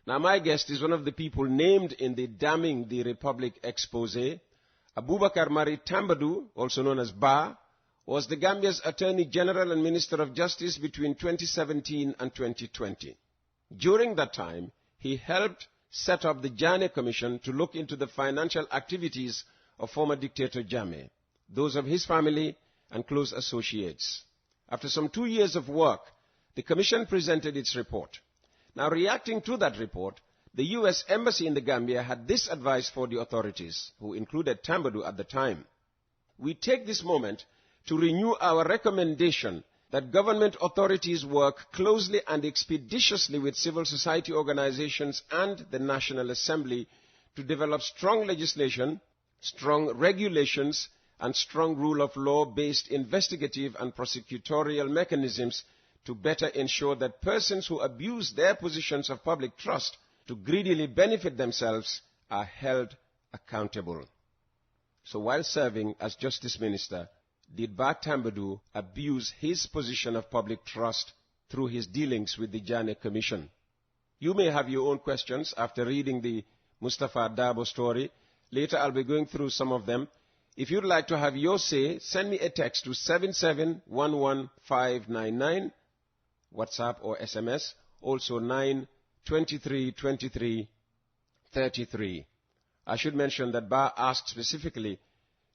Now, my guest is one of the people named in the Damning the Republic expose. Abubakar Mari Tambadou, also known as Ba, was the Gambia's Attorney General and Minister of Justice between 2017 and 2020. During that time, he helped set up the Jammeh Commission to look into the financial activities of former dictator Jammeh, those of his family and close associates. After some 2 years of work, the Commission presented its report. Now, reacting to that report, the U.S. Embassy in the Gambia had this advice for the authorities, who included Tambadou at the time. We take this moment to renew our recommendation that government authorities work closely and expeditiously with civil society organizations and the National Assembly to develop strong legislation, strong regulations, and strong rule of law-based investigative and prosecutorial mechanisms to better ensure that persons who abuse their positions of public trust to greedily benefit themselves are held accountable. So while serving as Justice Minister, did Ba Tambadou abuse his position of public trust through his dealings with the Jammeh Commission? You may have your own questions after reading the Mustafa Dabo story. Later I'll be going through some of them. If you'd like to have your say, send me a text to 7711599, WhatsApp or SMS, also 9232333. I should mention that Ba asked specifically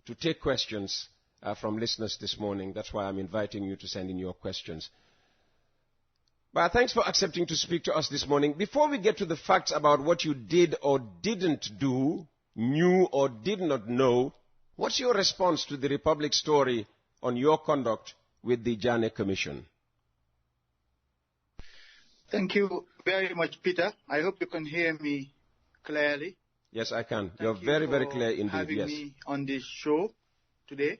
to take questions from listeners this morning. That's why I'm inviting you to send in your questions. Ba, thanks for accepting to speak to us this morning. Before we get to the facts about what you did or didn't do, knew or did not know, what's your response to the Republic story on your conduct with the Jammeh Commission? Thank you very much, Peter. I hope you can hear me clearly. Yes, I can. You're very, very clear indeed. Having yes. me on this show today.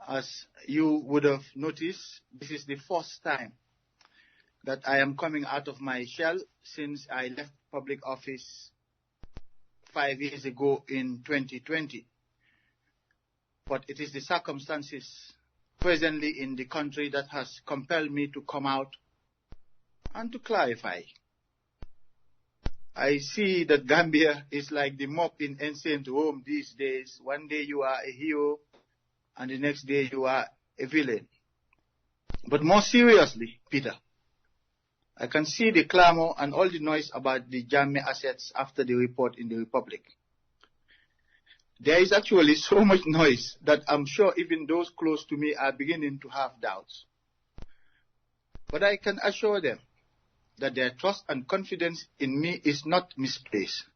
As you would have noticed, this is the first time that I am coming out of my shell since I left public office 5 years ago in 2020. But it is the circumstances presently in the country that has compelled me to come out and to clarify. I see that Gambia is like the mob in ancient Rome these days. One day you are a hero, and the next day you are a villain. But more seriously, Peter, I can see the clamor and all the noise about the Jammeh assets after the report in the Republic. There is actually so much noise that I'm sure even those close to me are beginning to have doubts. But I can assure them that their trust and confidence in me is not misplaced,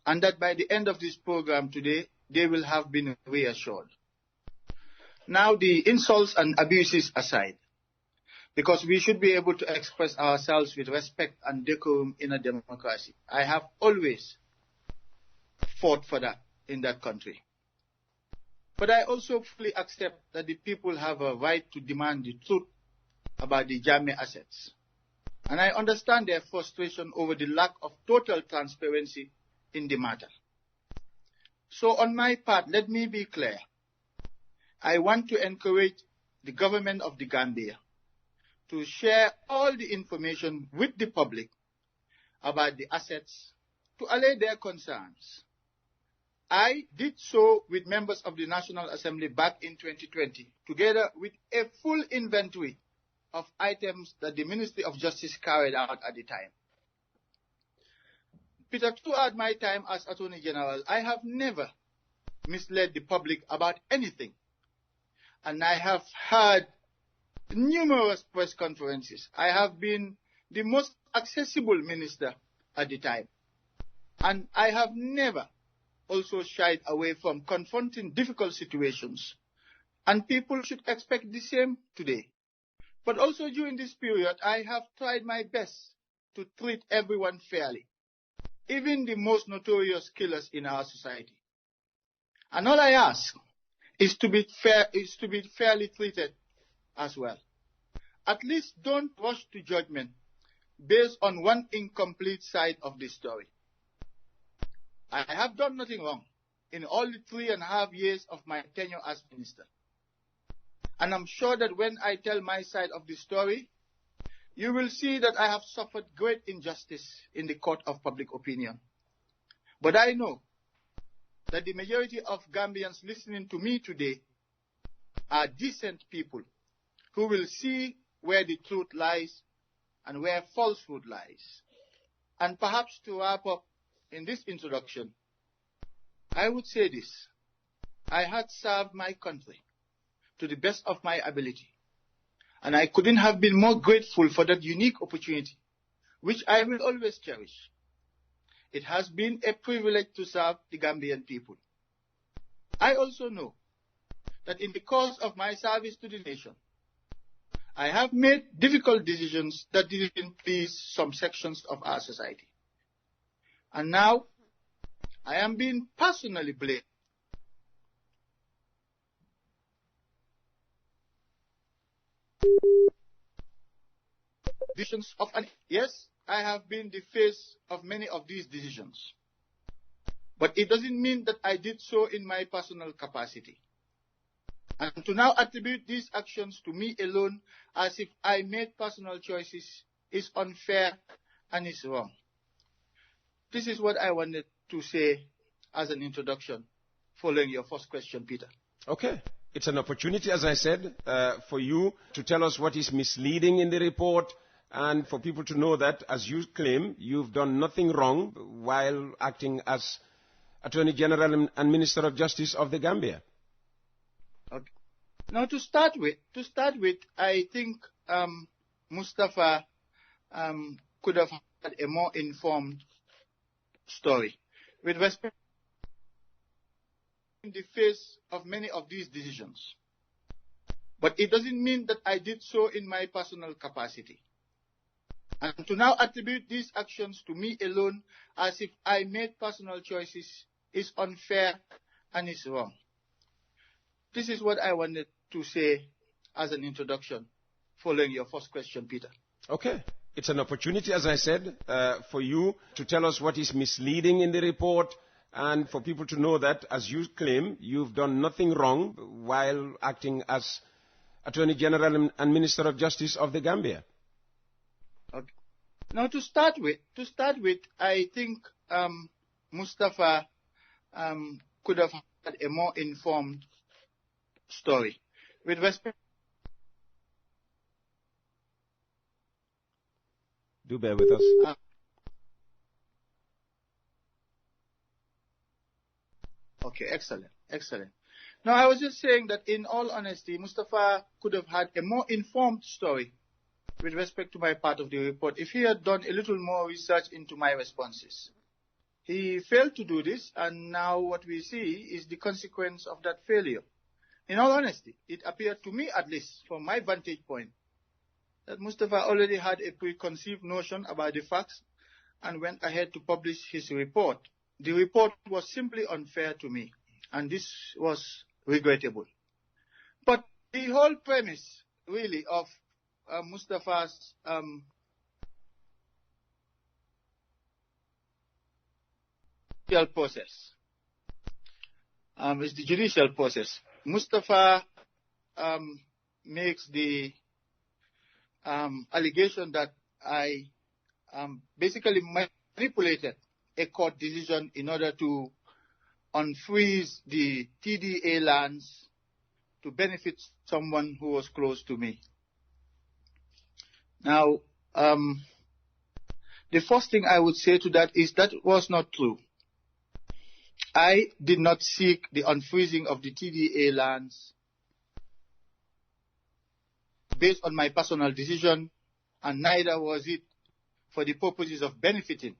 and that by the end of this program today, they will have been reassured. Now, the insults and abuses aside, because we should be able to express ourselves with respect and decorum in a democracy. I have always fought for that in that country. But I also fully accept that the people have a right to demand the truth about the Jammeh assets. And I understand their frustration over the lack of total transparency in the matter. So on my part, let me be clear. I want to encourage the government of the Gambia to share all the information with the public about the assets to allay their concerns. I did so with members of the National Assembly back in 2020, together with a full inventory of items that the Ministry of Justice carried out at the time. Peter, throughout my time as Attorney General, I have never misled the public about anything. And I have had numerous press conferences. I have been the most accessible minister at the time. And I have never also shied away from confronting difficult situations. And people should expect the same today. But also during this period, I have tried my best to treat everyone fairly, even the most notorious killers in our society. And all I ask is to be fairly treated as well. At least don't rush to judgment based on one incomplete side of the story. I have done nothing wrong in all the 3.5 years of my tenure as minister. And I'm sure that when I tell my side of the story, you will see that I have suffered great injustice in the court of public opinion. But I know that the majority of Gambians listening to me today are decent people who will see where the truth lies and where falsehood lies. And perhaps to wrap up in this introduction, I would say this. I had served my country to the best of my ability, and I couldn't have been more grateful for that unique opportunity, which I will always cherish. It has been a privilege to serve the Gambian people. I also know that in the course of my service to the nation, I have made difficult decisions that didn't please some sections of our society. And now, I am being personally blamed. Yes, I have been the face of many of these decisions. But it doesn't mean that I did so in my personal capacity. And to now attribute these actions to me alone as if I made personal choices is unfair and is wrong. This is what I wanted to say as an introduction, following your first question, Peter. Okay. It's an opportunity, as I said, for you to tell us what is misleading in the report and for people to know that, as you claim, you've done nothing wrong while acting as Attorney General and Minister of Justice of the Gambia. Okay. Now, to start with, I think Mustafa could have had a more informed story with respect in the face of many of these decisions. But it doesn't mean that I did so in my personal capacity. And to now attribute these actions to me alone as if I made personal choices is unfair and is wrong. This is what I wanted to say as an introduction, following your first question, Peter. Okay. It's an opportunity, as I said, for you to tell us what is misleading in the report and for people to know that, as you claim, you've done nothing wrong while acting as Attorney General and Minister of Justice of the Gambia. Okay. Now, to start with, I think Mustafa could have had a more informed story with respect. Do bear with us. Okay, excellent. Now, I was just saying that in all honesty, Mustafa could have had a more informed story with respect to my part of the report if he had done a little more research into my responses. He failed to do this, and now what we see is the consequence of that failure. In all honesty, it appeared to me, at least from my vantage point, that Mustafa already had a preconceived notion about the facts and went ahead to publish his report. The report was simply unfair to me, and this was regrettable. But the whole premise, really, of Mustafa's judicial process is the judicial process. Mustafa makes the allegation that I basically manipulated a court decision in order to unfreeze the TDA lands to benefit someone who was close to me. Now, the first thing I would say to that is that was not true. I did not seek the unfreezing of the TDA lands based on my personal decision, and neither was it for the purposes of benefiting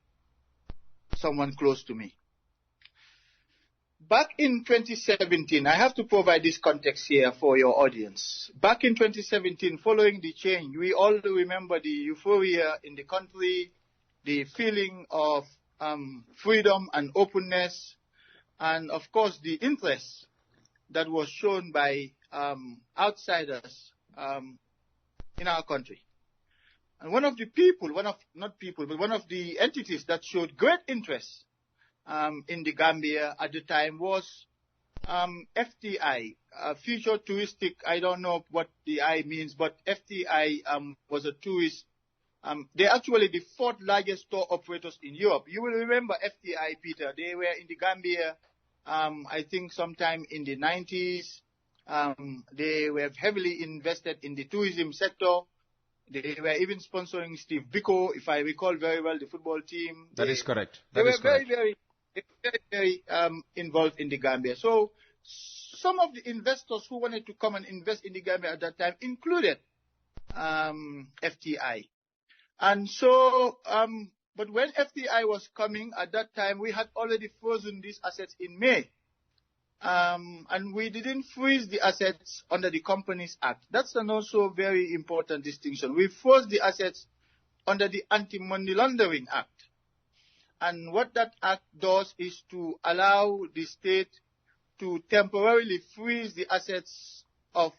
someone close to me. Back in 2017, I have to provide this context here for your audience. Back in 2017, following the change, we all remember the euphoria in the country, the feeling of freedom and openness, and of course the interest that was shown by outsiders in our country. And one of the entities that showed great interest in the Gambia at the time was FTI, Future Touristic. I don't know what the I means, but FTI was a tourist They're actually the fourth largest store operators in Europe. You will remember FTI, Peter. They were in the Gambia, I think sometime in the 90s. They were heavily invested in the tourism sector. They were even sponsoring Steve Biko, if I recall very well, the football team. That is correct. They were very involved in the Gambia. So some of the investors who wanted to come and invest in the Gambia at that time included FTI. And so, but when FTI was coming at that time, we had already frozen these assets in May. And we didn't freeze the assets under the Companies Act. That's an also very important distinction. We froze the assets under the Anti-Money Laundering Act. And what that act does is to allow the state to temporarily freeze the assets of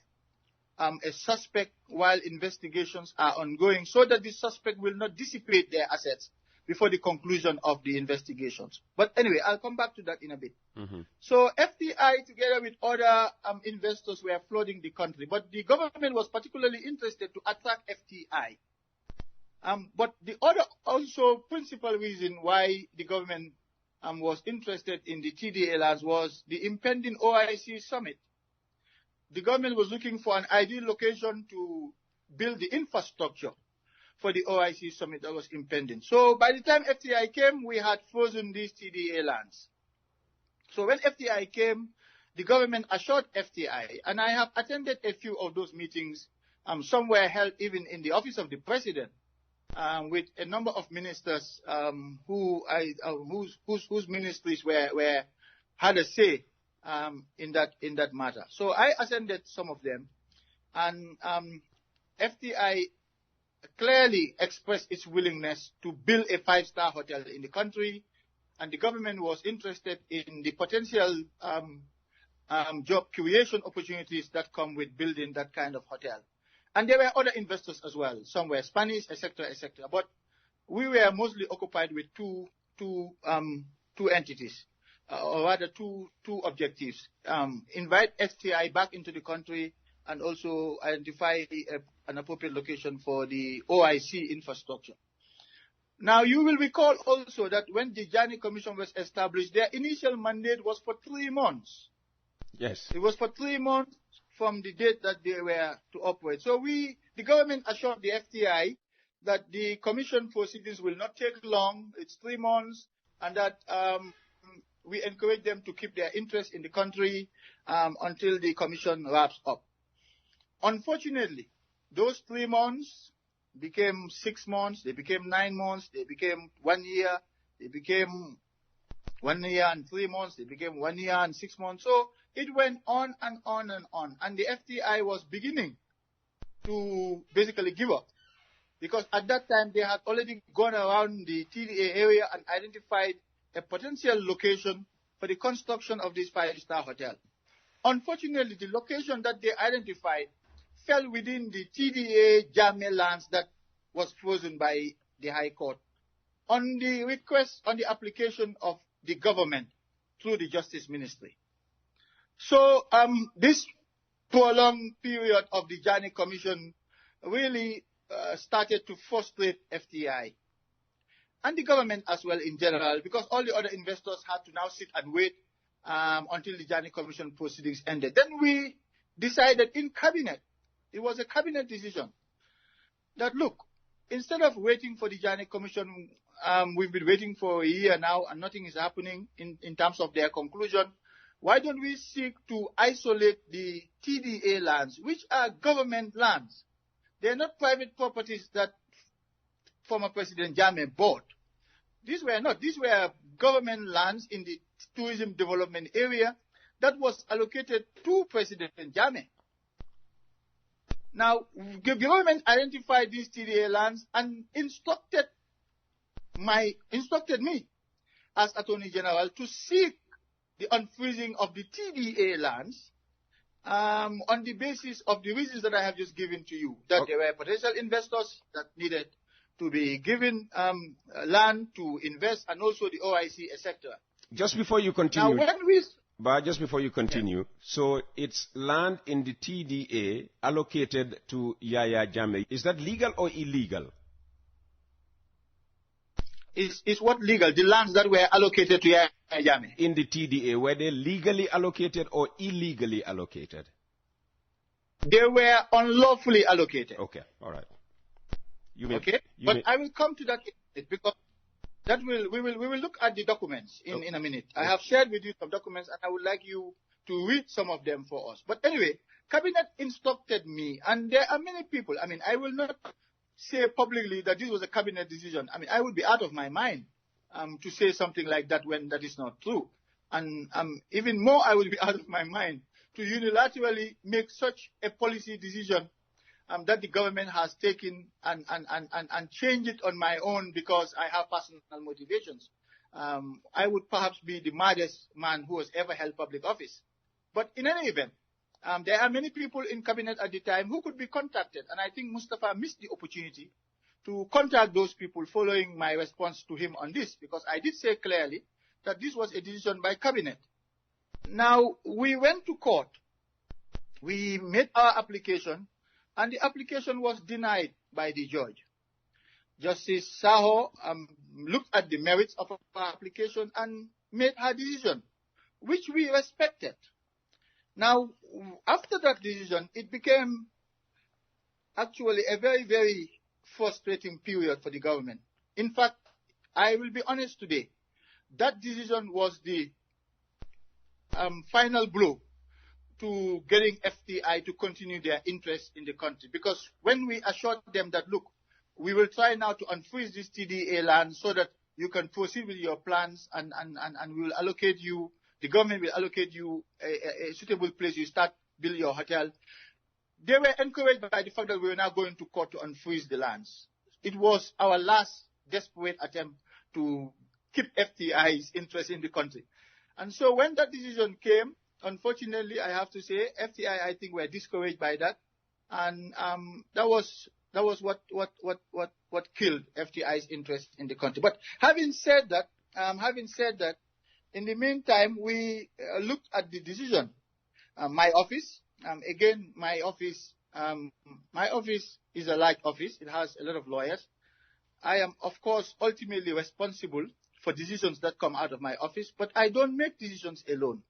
a suspect while investigations are ongoing, so that the suspect will not dissipate their assets before the conclusion of the investigations. But anyway, I'll come back to that in a bit. So FTI, together with other investors, were flooding the country. But the government was particularly interested to attract FTI. But the other also principal reason why the government was interested in the TDA lands was the impending OIC summit. The government was looking for an ideal location to build the infrastructure for the OIC summit that was impending. So by the time FTI came, we had frozen these TDA lands. So when FTI came, the government assured FTI, and I have attended a few of those meetings. Some were held even in the office of the president, with a number of ministers whose ministries had a say in that matter. So I attended some of them, and FTI clearly expressed its willingness to build a 5-star hotel in the country, and the government was interested in the potential job creation opportunities that come with building that kind of hotel. And there were other investors as well. Some were Spanish, etc., etc. But we were mostly occupied with two entities, or rather two objectives: invite FTI back into the country, and also identify an appropriate location for the OIC infrastructure. Now, you will recall also that when the Jammeh Commission was established, their initial mandate was for 3 months. Yes. It was for 3 months from the date that they were to operate. So the government assured the FTI that the commission proceedings will not take long. It's 3 months, and that we encourage them to keep their interest in the country until the commission wraps up. Unfortunately, those 3 months became 6 months, they became 9 months, they became 1 year, they became 1 year and 3 months, they became 1 year and 6 months. So it went on and on and on. And the FTI was beginning to basically give up, because at that time they had already gone around the TDA area and identified a potential location for the construction of this 5-star hotel. Unfortunately, the location that they identified fell within the TDA Jammeh lands that was frozen by the High Court on the request, on the application of the government through the Justice Ministry. So this prolonged period of the Jammeh Commission really started to frustrate FTI and the government as well in general, because all the other investors had to now sit and wait until the Jammeh Commission proceedings ended. Then we decided in cabinet, it was a cabinet decision, that look, instead of waiting for the Jammeh Commission, we've been waiting for a year now and nothing is happening in terms of their conclusion. Why don't we seek to isolate the TDA lands, which are government lands? They're not private properties that former President Jammeh bought. These were not. These were government lands in the tourism development area that was allocated to President Jammeh. Now, the government identified these TDA lands and instructed me as Attorney General to seek the unfreezing of the TDA lands on the basis of the reasons that I have just given to you, that there were potential investors that needed to be given land to invest, and also the OIC, etc. Just before you continue, now, just before you continue, so it's land in the TDA allocated to Yahya Jammeh. Is that legal or illegal? Is what legal? The lands that were allocated to Jammeh. In the TDA, were they legally allocated or illegally allocated? They were unlawfully allocated. Okay, all right. I will come to that in a minute, because we will look at the documents in a minute. I have shared with you some documents, and I would like you to read some of them for us. But anyway, Cabinet instructed me, and there are many people. I mean, I will not say publicly that this was a Cabinet decision. I mean, I would be out of my mind to say something like that when that is not true. And even more, I will be out of my mind to unilaterally make such a policy decision that the government has taken and change it on my own because I have personal motivations. I would perhaps be the maddest man who has ever held public office. But in any event, there are many people in Cabinet at the time who could be contacted. And I think Mustafa missed the opportunity to contact those people following my response to him on this, because I did say clearly that this was a decision by Cabinet. Now, we went to court. We made our application, and the application was denied by the judge. Justice Saho looked at the merits of our application and made her decision, which we respected. Now, after that decision, it became actually a very, very frustrating period for the government. In fact, I will be honest today, that decision was the final blow to getting FTI to continue their interest in the country. Because when we assured them that, look, we will try now to unfreeze this TDA land so that you can proceed with your plans, and we will allocate you, the government will allocate you a suitable place, you start building your hotel. They were encouraged by the fact that we were now going to court to unfreeze the lands. It was our last desperate attempt to keep FTI's interest in the country. And so when that decision came, unfortunately, I have to say, FTI, I think, were discouraged by that. And that was what killed FTI's interest in the country. But having said that, in the meantime, we looked at the decision. My office, again, my office is a large office. It has a lot of lawyers. I am, of course, ultimately responsible for decisions that come out of my office, but I don't make decisions alone.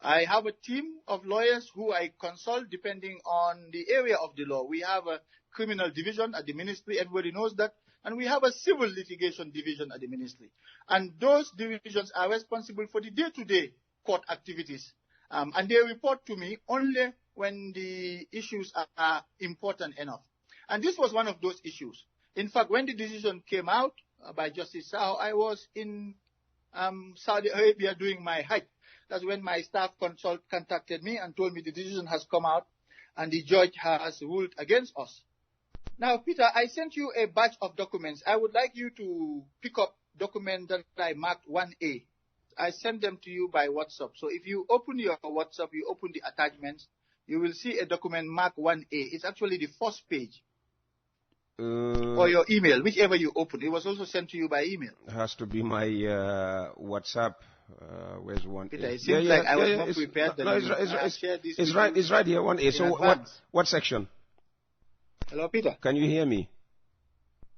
I have a team of lawyers who I consult depending on the area of the law. We have a criminal division at the ministry, everybody knows that, and we have a civil litigation division at the ministry. And those divisions are responsible for the day-to-day court activities. And they report to me only when the issues are important enough. And this was one of those issues. In fact, when the decision came out by Justice Sao, I was in Saudi Arabia doing my Hajj. That's when my staff contacted me and told me the decision has come out and the judge has ruled against us. Now, Peter, I sent you a batch of documents. I would like you to pick up documents that I marked 1A. I sent them to you by WhatsApp. So if you open your WhatsApp, you open the attachments, you will see a document marked 1A. It's actually the first page. Or your email, whichever you open. It was also sent to you by email. It has to be my WhatsApp. Where's 1A? Peter, it seems like I was not prepared. No, it's right. It's right here, 1A. So what section? Hello, Peter. Can you hear me?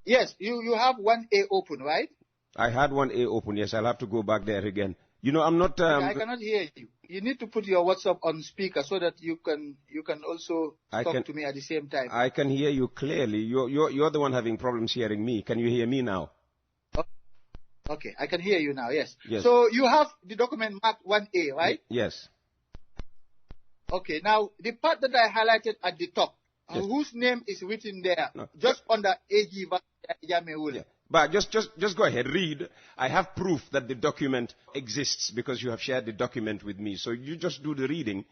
Yes, you have 1A open, right? I had 1A open, yes. I'll have to go back there again. You know, I'm not... I cannot hear you. You need to put your WhatsApp on speaker so that you can also talk to me at the same time. I can hear you clearly. You're the one having problems hearing me. Can you hear me now? Okay, I can hear you now, yes. So you have the document marked 1A, right? Yes. Okay, now the part that I highlighted at the top, whose name is written there, just under AG Jammeh. Yeah. But just go ahead, read. I have proof that the document exists because you have shared the document with me. So you just do the reading.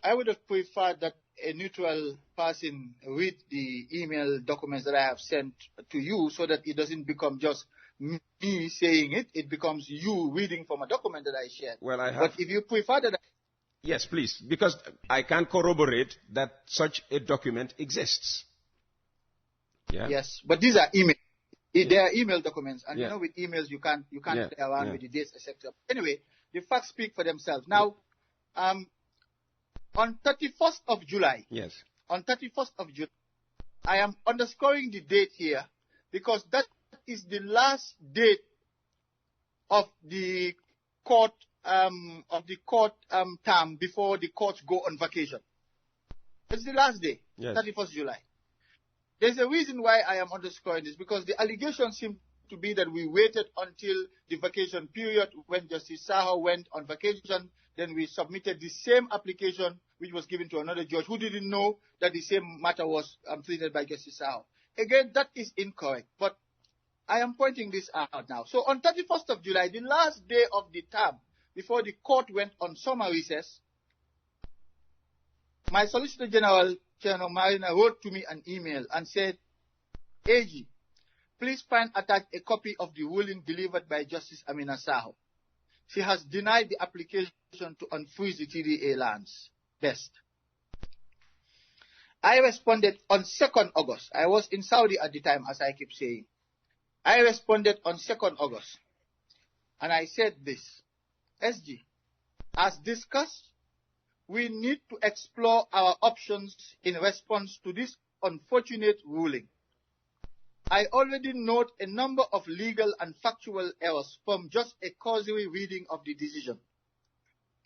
I would have preferred that a neutral person read the email documents that I have sent to you so that it doesn't become just me saying it. It becomes you reading from a document that I shared. Well, I have. But if you prefer that... Yes, please, because I can corroborate that such a document exists. Yeah. Yes, but these are emails. They are email documents, and you know, with emails you can't play around with the dates, etc. Anyway, the facts speak for themselves. Now, on 31st of July, on 31st of July, I am underscoring the date here because that is the last date of the court term before the courts go on vacation. It's the last day, Yes. 31st July. There's a reason why I am underscoring this, because the allegations seem to be that we waited until the vacation period when Justice Saho went on vacation. Then we submitted the same application which was given to another judge who didn't know that the same matter was treated by Justice Saho. Again, that is incorrect, but I am pointing this out now. So on 31st of July, the last day of the term before the court went on summer recess, my Solicitor General, Chairman Marina, wrote to me an email and said, AG, please find attached a copy of the ruling delivered by Justice Amina Saho. She has denied the application to unfreeze the TDA lands. Best. I responded on 2nd August. I was in Saudi at the time, as I keep saying. I responded on 2nd August. And I said this, SG, as discussed, we need to explore our options in response to this unfortunate ruling. I already note a number of legal and factual errors from just a cursory reading of the decision.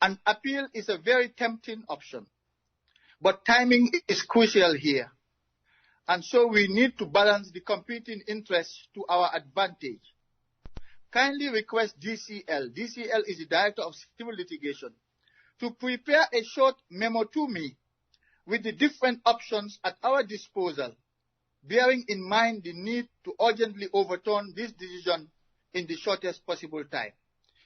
An appeal is a very tempting option, but timing is crucial here. And so we need to balance the competing interests to our advantage. Kindly request DCL is the Director of Civil Litigation, to prepare a short memo to me with the different options at our disposal, bearing in mind the need to urgently overturn this decision in the shortest possible time.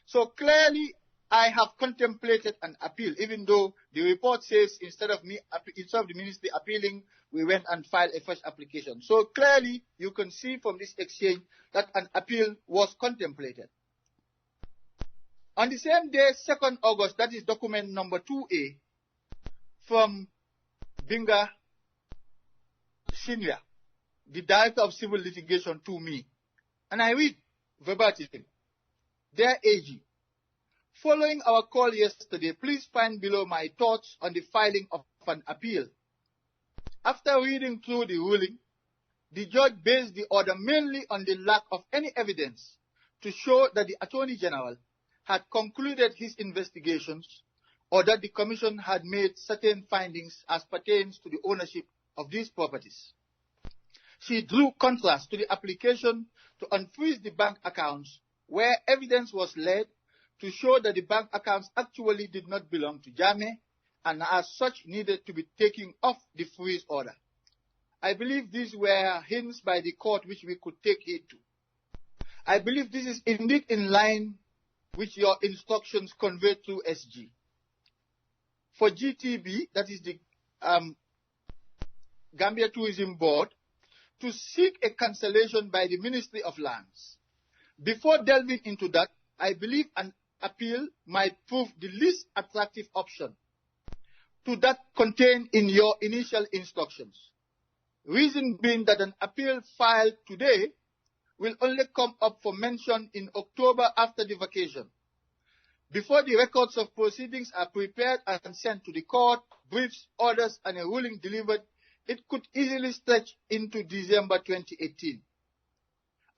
So clearly, I have contemplated an appeal, even though the report says instead of the ministry appealing, we went and filed a fresh application. So clearly, you can see from this exchange that an appeal was contemplated. On the same day, 2nd August, that is document number 2A, from Binga Senior, the Director of Civil Litigation, to me. And I read verbatim, Dear AG, following our call yesterday, please find below my thoughts on the filing of an appeal. After reading through the ruling, the judge based the order mainly on the lack of any evidence to show that the Attorney General had concluded his investigations or that the Commission had made certain findings as pertains to the ownership of these properties. She drew contrast to the application to unfreeze the bank accounts where evidence was led to show that the bank accounts actually did not belong to Jammeh and as such needed to be taken off the freeze order. I believe these were hints by the court which we could take heed to. I believe this is indeed in line with your instructions conveyed through SG. For GTB, that is the Gambia Tourism Board, to seek a cancellation by the Ministry of Lands. Before delving into that, I believe an appeal might prove the least attractive option to that contained in your initial instructions. Reason being that an appeal filed today will only come up for mention in October after the vacation. Before the records of proceedings are prepared and sent to the court, briefs, orders, and a ruling delivered, it could easily stretch into December 2018.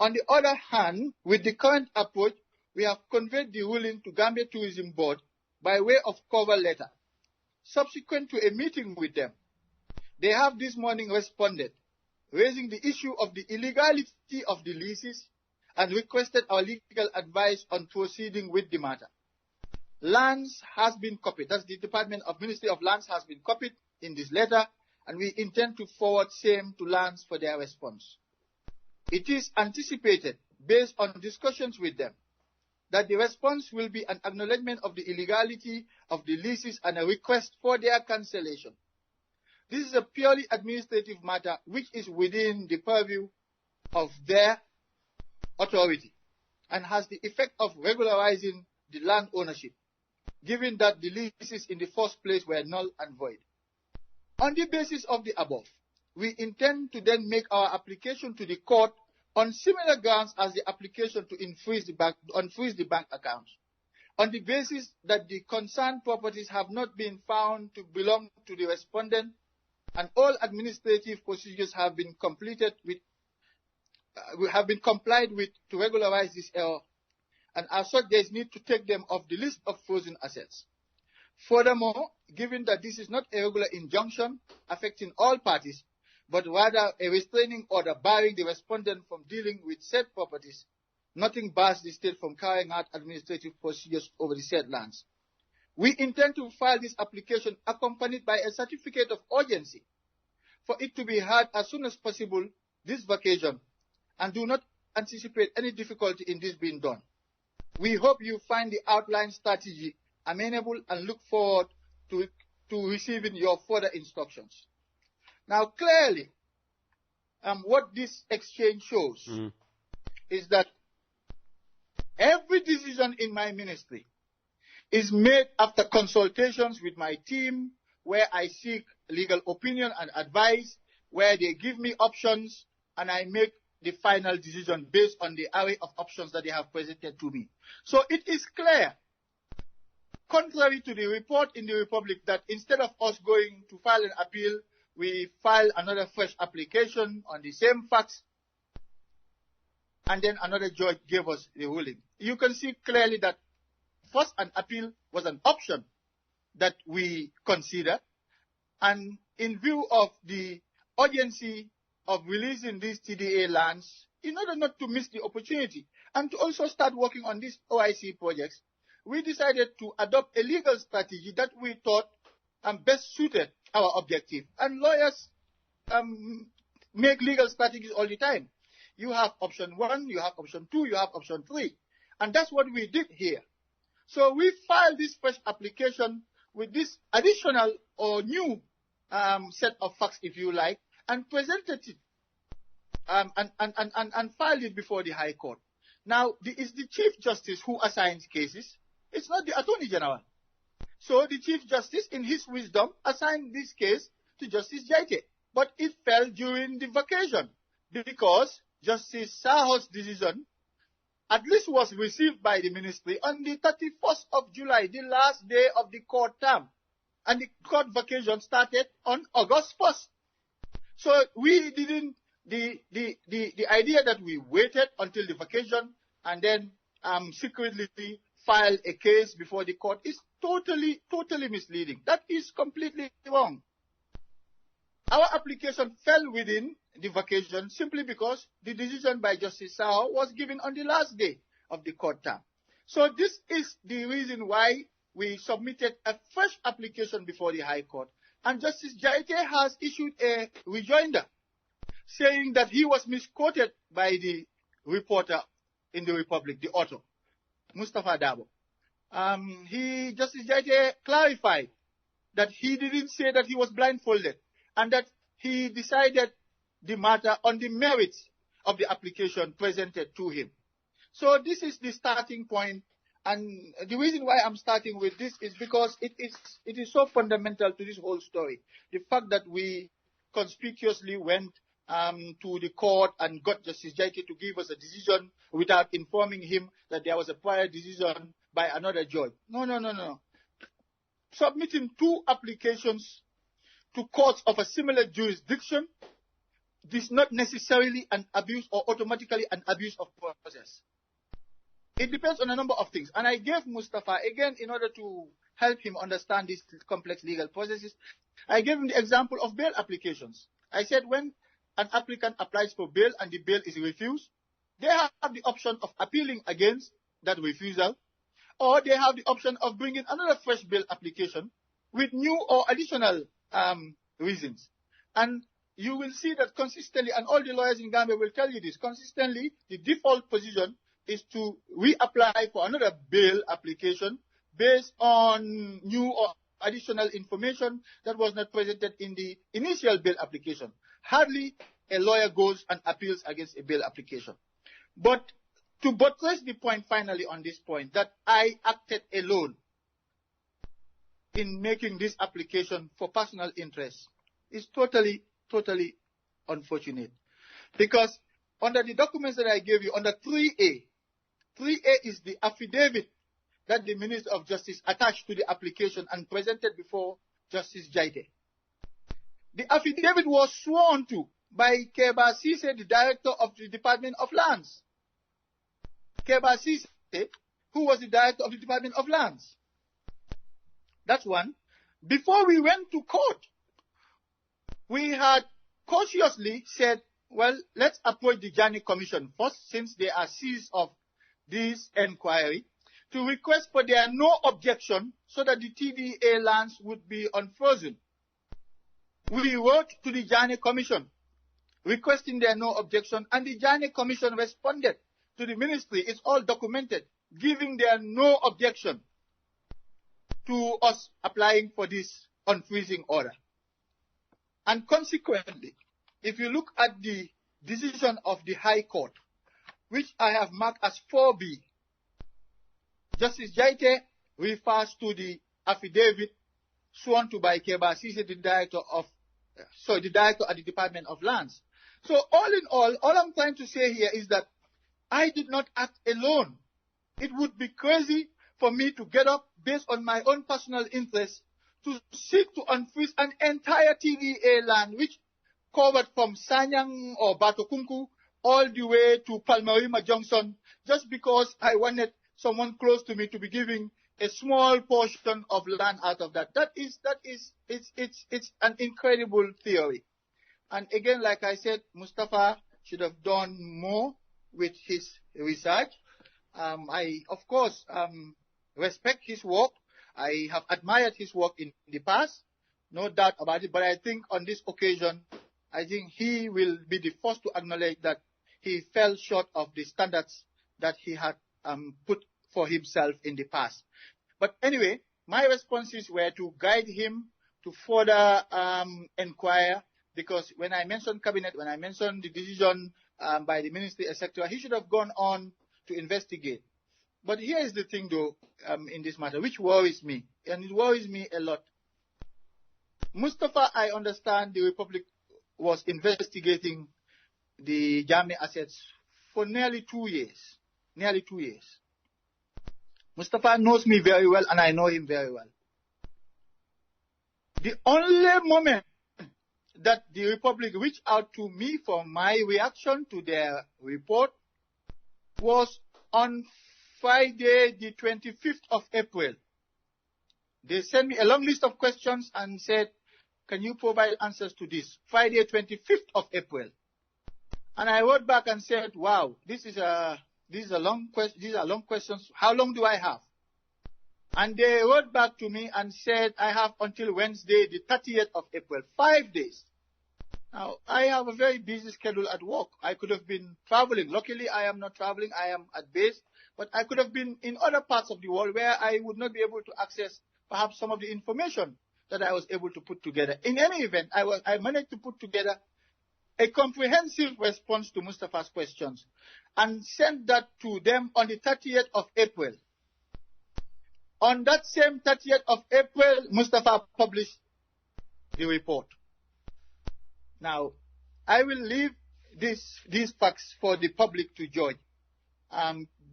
On the other hand, with the current approach, we have conveyed the ruling to Gambia Tourism Board by way of cover letter. Subsequent to a meeting with them, they have this morning responded, raising the issue of the illegality of the leases and requested our legal advice on proceeding with the matter. Lands has been copied. That's the Department of Ministry of Lands has been copied in this letter, and we intend to forward same to Lands for their response. It is anticipated, based on discussions with them, that the response will be an acknowledgement of the illegality of the leases and a request for their cancellation. This is a purely administrative matter which is within the purview of their authority and has the effect of regularizing the land ownership, given that the leases in the first place were null and void. On the basis of the above, we intend to then make our application to the court on similar grounds as the application to unfreeze the bank accounts, on the basis that the concerned properties have not been found to belong to the respondent and all administrative procedures have been completed with have been complied with to regularize this error, and as such there is need to take them off the list of frozen assets. Furthermore, given that this is not a regular injunction affecting all parties, but rather a restraining order barring the respondent from dealing with said properties, nothing bars the state from carrying out administrative procedures over the said lands. We intend to file this application accompanied by a certificate of urgency for it to be heard as soon as possible this vacation, and do not anticipate any difficulty in this being done. We hope you find the outlined strategy amenable and look forward to receiving your further instructions. Now, clearly, what this exchange shows is that every decision in my ministry is made after consultations with my team, where I seek legal opinion and advice, where they give me options, and I make the final decision based on the array of options that they have presented to me. So it is clear, contrary to the report in the Republic, that instead of us going to file an appeal, we file another fresh application on the same facts, and then another judge gave us the ruling. You can see clearly that first an appeal was an option that we considered, and in view of the urgency of releasing these TDA lands, in order not to miss the opportunity and to also start working on these OIC projects, we decided to adopt a legal strategy that we thought best suited our objective. And lawyers make legal strategies all the time. You have option 1, you have option 2, you have option 3. And that's what we did here. So we filed this fresh application with this additional or new set of facts, if you like, and presented it and filed it before the High Court. Now, it's the Chief Justice who assigns cases. It's not the Attorney General. So the Chief Justice, in his wisdom, assigned this case to Justice Jammeh. But it fell during the vacation because Justice Saho's decision at least was received by the ministry on the 31st of July, the last day of the court term. And the court vacation started on August 1st. So we didn't, the idea that we waited until the vacation and then secretly file a case before the court is totally misleading. That is completely wrong. Our application fell within the vacation simply because the decision by Justice Sao was given on the last day of the court term. So this is the reason why we submitted a fresh application before the High Court. And Justice Jammeh has issued a rejoinder saying that he was misquoted by the reporter in the Republic, the author, Mustafa Dabo. Justice Jammeh clarified that he didn't say that he was blindfolded and that he decided the matter on the merits of the application presented to him. So this is the starting point, and the reason why I'm starting with this is because it is so fundamental to this whole story. The fact that we conspicuously went to the court and got Justice Jammeh to give us a decision without informing him that there was a prior decision by another judge. No. Submitting 2 applications to courts of a similar jurisdiction is not necessarily an abuse or automatically an abuse of process. It depends on a number of things. And I gave Mustafa, again, in order to help him understand these complex legal processes, I gave him the example of bail applications. I said when an applicant applies for bail and the bail is refused, they have the option of appealing against that refusal, or they have the option of bringing another fresh bail application with new or additional reasons. And you will see that consistently, and all the lawyers in Gambia will tell you this, consistently, the default position is to reapply for another bail application based on new or additional information that was not presented in the initial bail application. Hardly a lawyer goes and appeals against a bail application. But to buttress the point finally on this point, that I acted alone in making this application for personal interest is totally unfortunate. Because under the documents that I gave you, under 3A is the affidavit that the Minister of Justice attached to the application and presented before Justice Jammeh. The affidavit was sworn to by Keba Sise, the director of the Department of Lands. Keba Sise, who was the director of the Department of Lands. That's one. Before we went to court, we had cautiously said, well, let's approach the Jammeh Commission first, since they are seized of this inquiry, to request for their no objection so that the TDA lands would be unfrozen. We wrote to the Jammeh Commission requesting their no objection, and the Jammeh Commission responded to the ministry. It's all documented, giving their no objection to us applying for this unfreezing order. And consequently, if you look at the decision of the High Court, which I have marked as 4B, Justice Jaite refers to the affidavit sworn to by Keba Sise, the director at the Department of Lands. So all in all I'm trying to say here is that I did not act alone. It would be crazy for me to get up based on my own personal interest to seek to unfreeze an entire TDA land, which covered from Sanyang or Batokunku all the way to Palmarima Junction, just because I wanted someone close to me to be giving a small portion of land out of that. It's an incredible theory. And again, like I said, Mustafa should have done more with his research. I, of course, respect his work. I have admired his work in the past, no doubt about it. But I think on this occasion, I think he will be the first to acknowledge that he fell short of the standards that he had put for himself in the past. But anyway, my responses were to guide him to further inquire, because when I mentioned cabinet, when I mentioned the decision by the ministry, etc., he should have gone on to investigate. But here is the thing, though, in this matter, which worries me, and it worries me a lot. Mustafa, I understand the Republic was investigating the Jammeh assets for nearly 2 years. Nearly 2 years. Mustafa knows me very well, and I know him very well. The only moment that the Republic reached out to me for my reaction to their report was on Friday, the 25th of April. They sent me a long list of questions and said, can you provide answers to this? Friday, 25th of April. And I wrote back and said, wow, these are long questions. How long do I have? And they wrote back to me and said, I have until Wednesday, the 30th of April, 5 days. Now, I have a very busy schedule at work. I could have been traveling. Luckily, I am not traveling. I am at base. But I could have been in other parts of the world where I would not be able to access perhaps some of the information that I was able to put together. In any event, I managed to put together a comprehensive response to Mustafa's questions and sent that to them on the 30th of April. On that same 30th of April, Mustafa published the report. Now, I will leave these facts for the public to judge.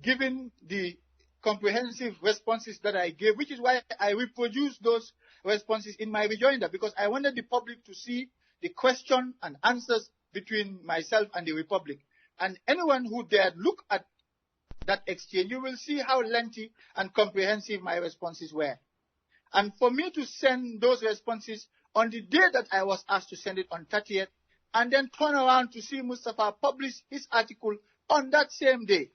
Given the comprehensive responses that I gave, which is why I reproduced those responses in my rejoinder, because I wanted the public to see the question and answers between myself and the Republic. And anyone who dared look at that exchange, you will see how lengthy and comprehensive my responses were. And for me to send those responses on the day that I was asked to send it on 30th, and then turn around to see Mustafa publish his article on that same day.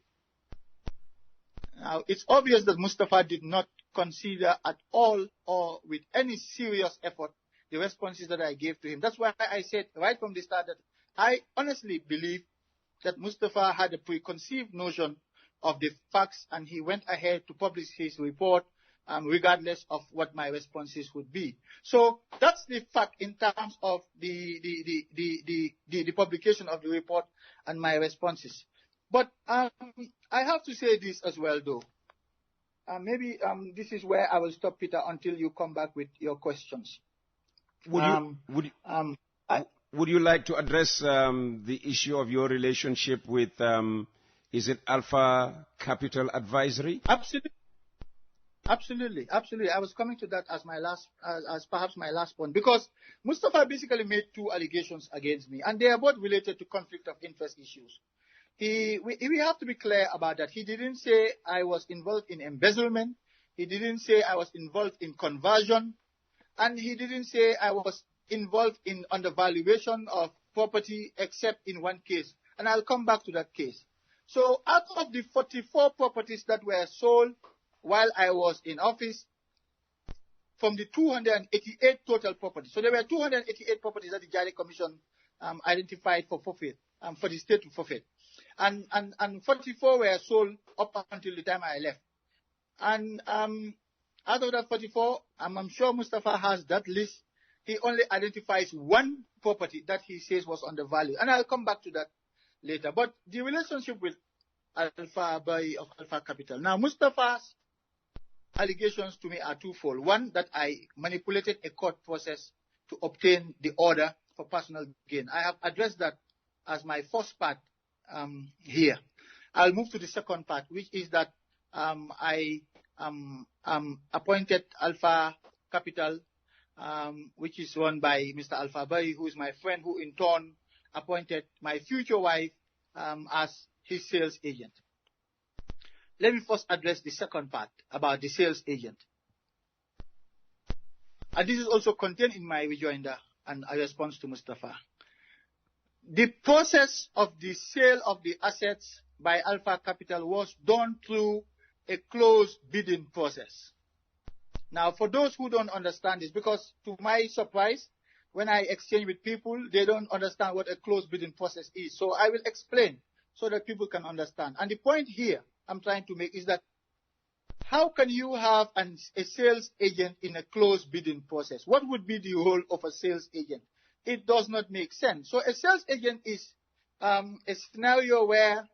Now, it's obvious that Mustafa did not consider at all or with any serious effort the responses that I gave to him. That's why I said right from the start that I honestly believe that Mustafa had a preconceived notion of the facts, and he went ahead to publish his report regardless of what my responses would be. So that's the fact in terms of the publication of the report and my responses. But I have to say this as well, though. Maybe this is where I will stop, Peter, until you come back with your questions. Would you like to address the issue of your relationship with, is it Alpha Capital Advisory? Absolutely. Absolutely, absolutely. I was coming to that as as perhaps my last point, because Mustafa basically made two allegations against me, and they are both related to conflict of interest issues. We have to be clear about that. He didn't say I was involved in embezzlement. He didn't say I was involved in conversion, and he didn't say I was involved in undervaluation of property, except in one case, and I'll come back to that case. So out of the 44 properties that were sold while I was in office, from the 288 total properties. So there were 288 properties that the Jammeh Commission identified for forfeit, for the state to forfeit. And 44 were sold up until the time I left. And out of that 44, I'm sure Mustafa has that list. He only identifies one property that he says was undervalued. And I'll come back to that later. But the relationship with Alpha Bay of Alpha Capital. Now, Mustafa's allegations to me are twofold. One, that I manipulated a court process to obtain the order for personal gain. I have addressed that as my first part here. I'll move to the second part, which is that I appointed Alpha Capital, which is run by Mr. Alpha Bay, who is my friend, who in turn appointed my future wife as his sales agent. Let me first address the second part about the sales agent. And this is also contained in my rejoinder and a response to Mustafa. The process of the sale of the assets by Alpha Capital was done through a closed bidding process. Now, for those who don't understand this, because to my surprise, when I exchange with people, they don't understand what a closed bidding process is. So I will explain so that people can understand. And the point here I'm trying to make is that how can you have a sales agent in a closed bidding process? What would be the role of a sales agent? It does not make sense. So a sales agent is a scenario where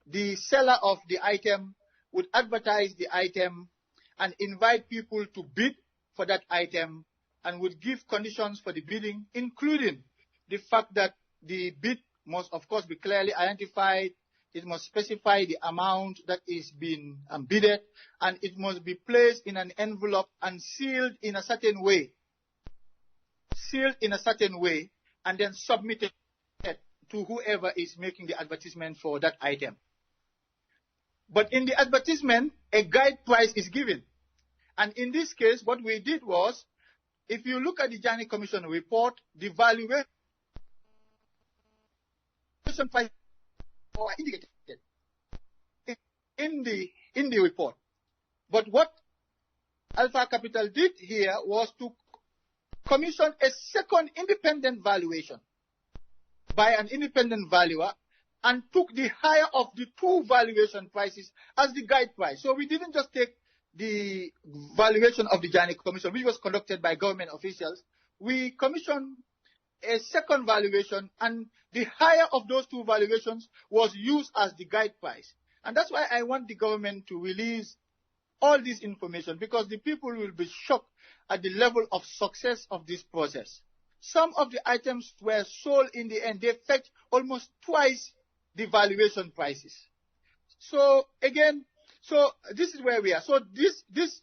the seller of the item would advertise the item and invite people to bid for that item and would give conditions for the bidding, including the fact that the bid must, of course, be clearly identified. It must specify the amount that is being bidded, and it must be placed in an envelope and sealed in a certain way. Sealed in a certain way, and then submitted to whoever is making the advertisement for that item. But in the advertisement, a guide price is given. And in this case, what we did was, if you look at the Jammeh Commission report, the valuation price are indicated in the report. But what Alpha Capital did here was to commission a second independent valuation by an independent valuer and took the higher of the two valuation prices as the guide price. So we didn't just take the valuation of the Jammeh Commission, which was conducted by government officials. We commissioned a second valuation, and the higher of those two valuations was used as the guide price. And that's why I want the government to release all this information, because the people will be shocked at the level of success of this process. Some of the items were sold in the end. They fetched almost twice the valuation prices. So again, so this is where we are. So this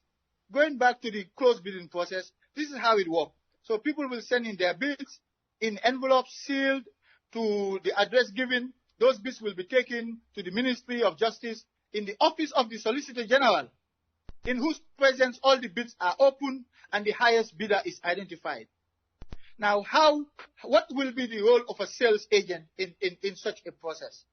going back to the closed bidding process, this is how it works. So people will send in their bids in envelopes sealed to the address given. Those bids will be taken to the Ministry of Justice in the office of the Solicitor General, in whose presence all the bids are open and the highest bidder is identified. Now, what will be the role of a sales agent in such a process?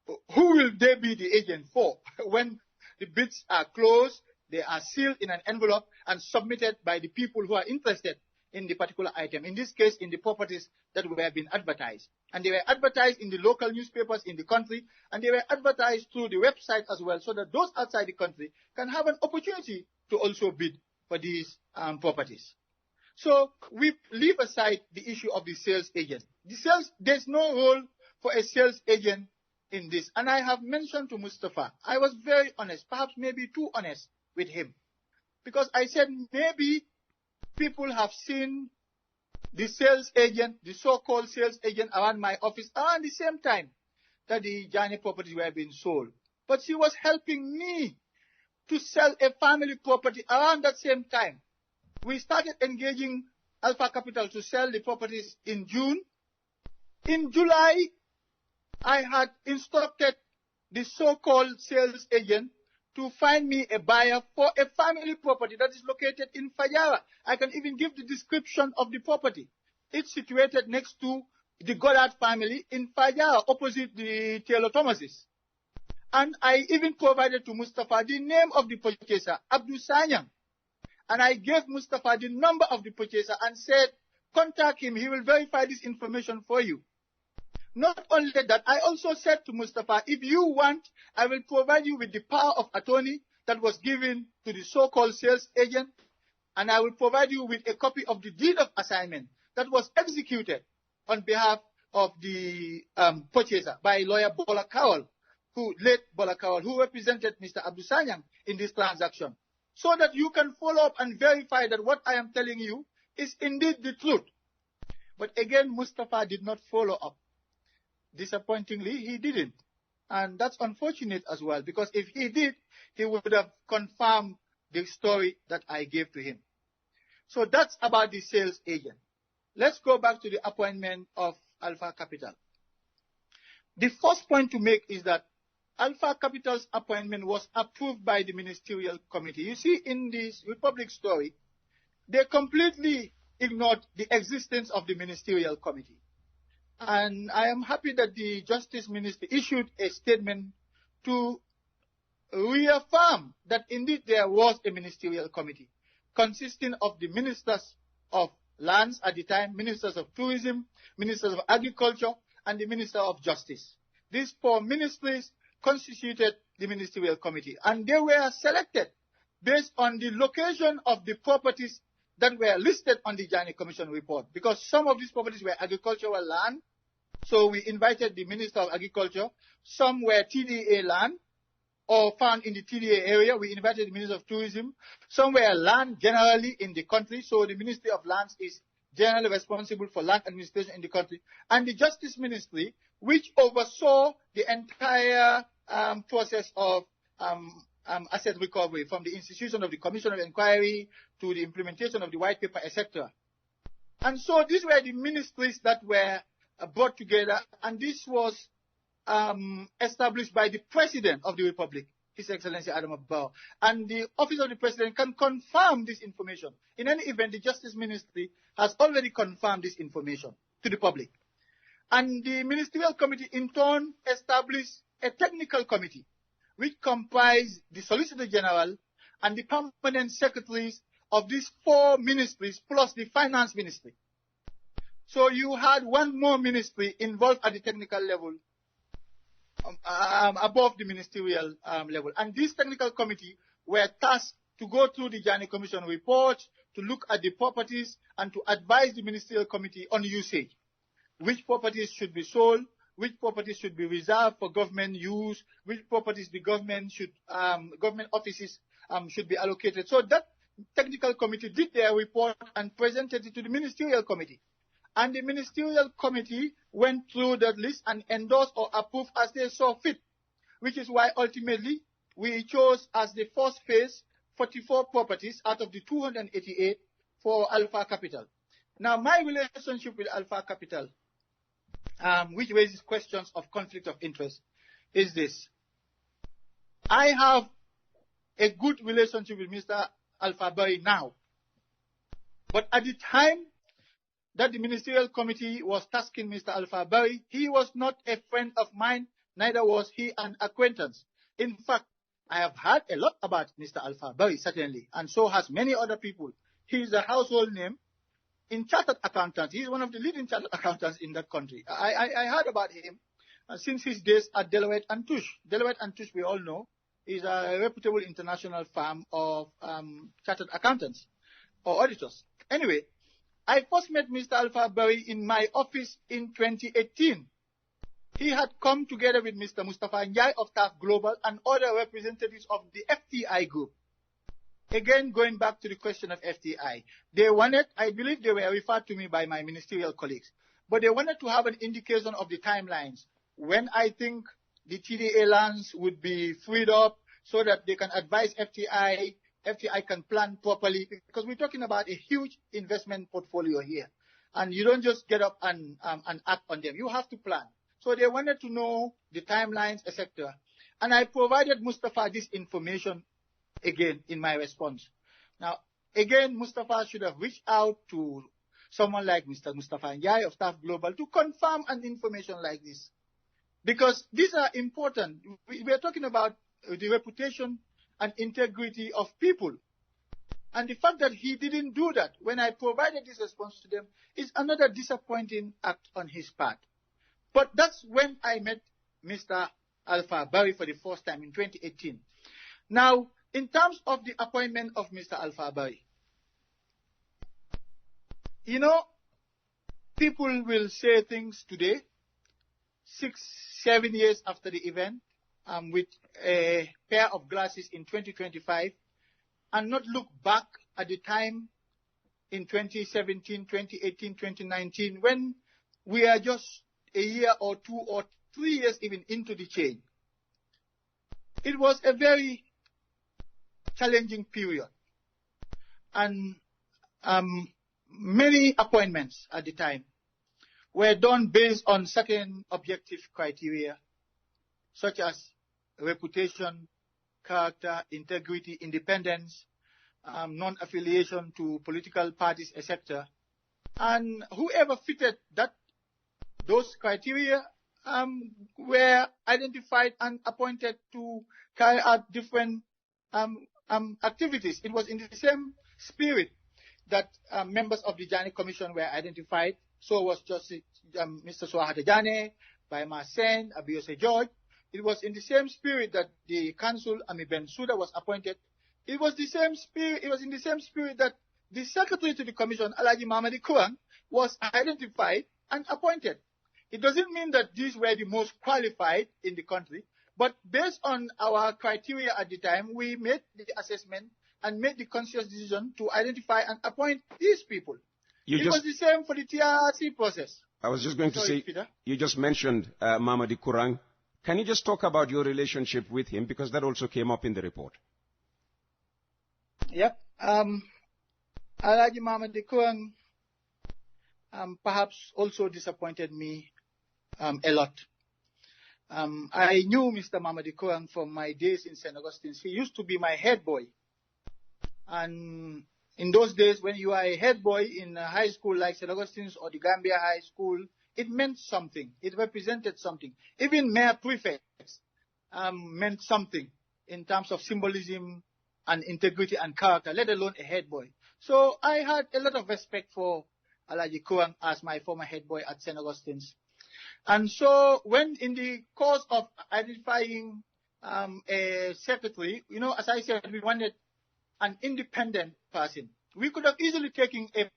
Who will they be the agent for? When the bids are closed, they are sealed in an envelope and submitted by the people who are interested in the particular item. In this case, in the properties that were being advertised. And they were advertised in the local newspapers in the country, and they were advertised through the website as well, so that those outside the country can have an opportunity to also bid for these properties. So we leave aside the issue of the sales agent. There's no role for a sales agent in this. And I have mentioned to Mustafa, I was very honest, perhaps maybe too honest with him. Because I said maybe people have seen the sales agent, the so-called sales agent around my office around the same time that the Jammeh properties were being sold. But she was helping me to sell a family property around that same time. We started engaging Alpha Capital to sell the properties in June. In July, I had instructed the so-called sales agent to find me a buyer for a family property that is located in Fajara. I can even give the description of the property. It's situated next to the Goddard family in Fajara, opposite the Taylor Thomases. And I even provided to Mustafa the name of the purchaser, Abdul Sanyang. And I gave Mustafa the number of the purchaser and said, contact him, he will verify this information for you. Not only that, I also said to Mustafa, if you want, I will provide you with the power of attorney that was given to the so-called sales agent, and I will provide you with a copy of the deed of assignment that was executed on behalf of the purchaser by lawyer Bola Kawal, late Bola Kawal, who represented Mr. Abdul Sanyang in this transaction, so that you can follow up and verify that what I am telling you is indeed the truth. But again, Mustafa did not follow up. Disappointingly, he didn't. And that's unfortunate as well, because if he did, he would have confirmed the story that I gave to him. So that's about the sales agent. Let's go back to the appointment of Alpha Capital. The first point to make is that Alpha Capital's appointment was approved by the ministerial committee. You see, in this Republic story, they completely ignored the existence of the ministerial committee. And I am happy that the Justice Minister issued a statement to reaffirm that indeed there was a ministerial committee consisting of the ministers of lands at the time, ministers of tourism, ministers of agriculture, and the Minister of Justice. These four ministries constituted the ministerial committee, and they were selected based on the location of the properties that were listed on the Jammeh Commission report, because some of these properties were agricultural land. So we invited the Minister of Agriculture. Some were TDA land or found in the TDA area. We invited the Minister of Tourism. Some were land generally in the country. So the Ministry of Lands is generally responsible for land administration in the country. And the Justice Ministry, which oversaw the entire process of asset recovery, from the institution of the Commission of Inquiry to the implementation of the white paper, etc. And so these were the ministries that were brought together, and this was established by the President of the Republic, His Excellency Adam Barrow. And the Office of the President can confirm this information. In any event, the Justice Ministry has already confirmed this information to the public. And the Ministerial Committee in turn established a technical committee which comprised the Solicitor General and the permanent secretaries of these four ministries plus the Finance Ministry. So you had one more ministry involved at the technical level above the ministerial level. And this technical committee were tasked to go through the Jammeh Commission report, to look at the properties, and to advise the ministerial committee on usage. Which properties should be sold, which properties should be reserved for government use, which properties the government should, government offices should be allocated. So that technical committee did their report and presented it to the ministerial committee. And the ministerial committee went through that list and endorsed or approved as they saw fit, which is why ultimately we chose as the first phase 44 properties out of the 288 for Alpha Capital. Now, my relationship with Alpha Capital, which raises questions of conflict of interest, is this. I have a good relationship with Mr. Alpha Barry now, but at the time that the ministerial committee was tasking Mr. Alpha Barry, he was not a friend of mine, neither was he an acquaintance. In fact, I have heard a lot about Mr. Alpha Barry, certainly, and so has many other people. He is a household name in chartered accountants. He is one of the leading chartered accountants in that country. I heard about him since his days at Deloitte and Touche. Deloitte and Touche, we all know, is a reputable international firm of chartered accountants or auditors. Anyway, I first met Mr. Alpha Barry in my office in 2018. He had come together with Mr. Mustafa Njai of TAF Global and other representatives of the FTI group. Again, going back to the question of FTI, they wanted, I believe they were referred to me by my ministerial colleagues, but they wanted to have an indication of the timelines, when I think the TDA lands would be freed up so that they can advise FTI. FTI can plan properly, because we're talking about a huge investment portfolio here. And you don't just get up and act on them. You have to plan. So they wanted to know the timelines, etc. And I provided Mustafa this information again in my response. Now, again, Mustafa should have reached out to someone like Mr. Mustafa Njai of Staff Global to confirm an information like this. Because these are important. We are talking about the reputation and integrity of people. And the fact that he didn't do that when I provided this response to them is another disappointing act on his part. But that's when I met Mr. Alpha Barry for the first time in 2018. Now, in terms of the appointment of Mr. Alpha Barry, you know, people will say things today, 6, 7 years after the event, with a pair of glasses in 2025, and not look back at the time in 2017, 2018, 2019, when we are just a year or 2 or 3 years even into the chain. It was a very challenging period. And many appointments at the time were done based on certain objective criteria, such as reputation, character, integrity, independence, non-affiliation to political parties, etc. And whoever fitted those criteria were identified and appointed to carry out different activities. It was in the same spirit that members of the Jammeh Commission were identified. So was Justice Mr. Swahata Jammeh, Baima Sen, Abiose George. It was in the same spirit that the Council, Ami Bensouda, was appointed. It was the same spirit. It was in the same spirit that the Secretary to the Commission, Alhaji Mamadi Kurang, was identified and appointed. It doesn't mean that these were the most qualified in the country, but based on our criteria at the time, we made the assessment and made the conscious decision to identify and appoint these people. It was the same for the TRC process. I was just going to say, Peter, you just mentioned Mamadi Kurang. Can you just talk about your relationship with him, because that also came up in the report? Yep. Alhaji Mamadi Kurang perhaps also disappointed me a lot. I knew Mr. Mamadi Kurang from my days in St. Augustine's. He used to be my head boy. And in those days, when you are a head boy in a high school like St. Augustine's or the Gambia High School, it meant something. It represented something. Even mayor prefects meant something in terms of symbolism and integrity and character, let alone a head boy. So I had a lot of respect for Alhaji Kurang as my former head boy at St. Augustine's. And so when in the course of identifying a secretary, you know, as I said, we wanted an independent person. We could have easily taken a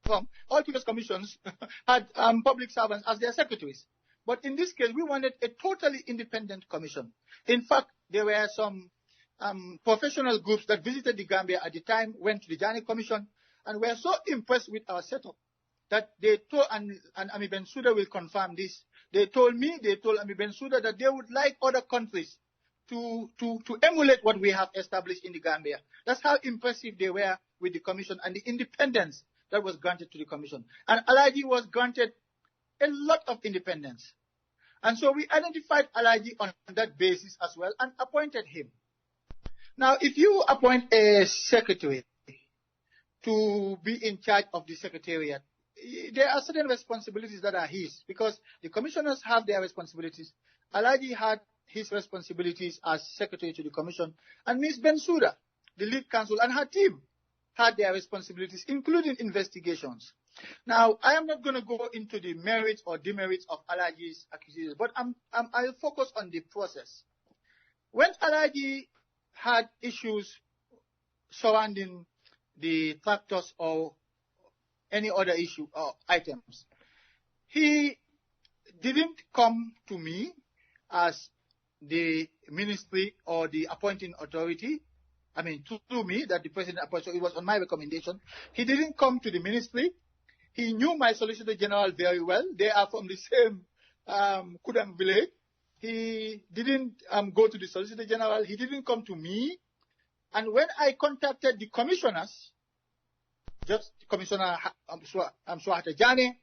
from all previous commissions had public servants as their secretaries. But in this case, we wanted a totally independent commission. In fact, there were some professional groups that visited the Gambia at the time, went to the Jammeh Commission, and were so impressed with our setup that they told, and Ami Bensouda will confirm this, they told Ami Bensouda that they would like other countries to emulate what we have established in the Gambia. That's how impressive they were with the commission and the independence that was granted to the commission. And Alhaji was granted a lot of independence. And so we identified Alhaji on that basis as well and appointed him. Now, if you appoint a secretary to be in charge of the secretariat, there are certain responsibilities that are his, because the commissioners have their responsibilities. Alhaji had his responsibilities as secretary to the commission, and Ms. Bensouda, the lead counsel, and her team had their responsibilities, including investigations. Now, I am not going to go into the merits or demerits of Alhaji's acquisitions, but I'll focus on the process. When Alhaji had issues surrounding the tractors or any other issue or items, he didn't come to me as the ministry or the appointing authority. I mean, through me, that the president appointed, so it was on my recommendation. He didn't come to the ministry. He knew my Solicitor General very well. They are from the same Kudang village. He didn't go to the Solicitor General. He didn't come to me. And when I contacted the commissioners, just Commissioner Swahata Jammeh,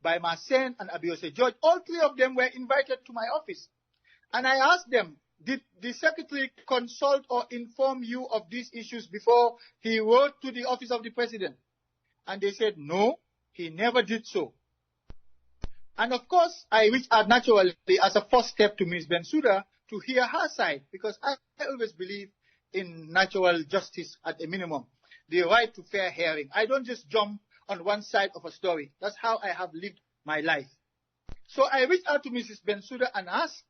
by Marcin and Abiose George, all three of them were invited to my office. And I asked them, did the secretary consult or inform you of these issues before he wrote to the office of the president? And they said, no, he never did so. And of course, I reached out naturally as a first step to Ms. Bensouda to hear her side, because I always believe in natural justice at a minimum, the right to fair hearing. I don't just jump on one side of a story. That's how I have lived my life. So I reached out to Mrs. Bensouda and asked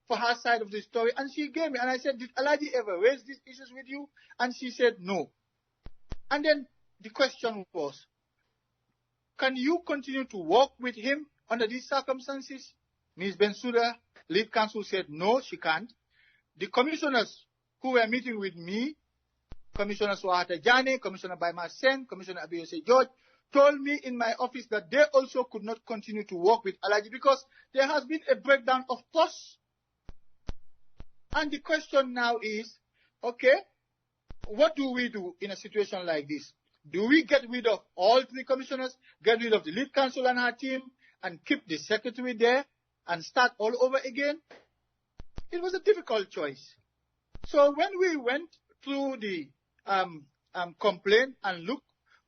for her side of the story, and she gave me, and I said, did Alhaji ever raise these issues with you? And she said, no. And then the question was, can you continue to work with him under these circumstances? Ms. Bensouda, lead counsel, said, no, she can't. The commissioners who were meeting with me, Commissioner Swahata Jammeh, Commissioner Baima Sen, Commissioner Abiose George, told me in my office that they also could not continue to work with Alhaji because there has been a breakdown of trust. And the question now is, okay, what do we do in a situation like this? Do we get rid of all three commissioners, get rid of the lead counsel and her team, and keep the secretary there and start all over again? It was a difficult choice. So when we went through the complaint and looked,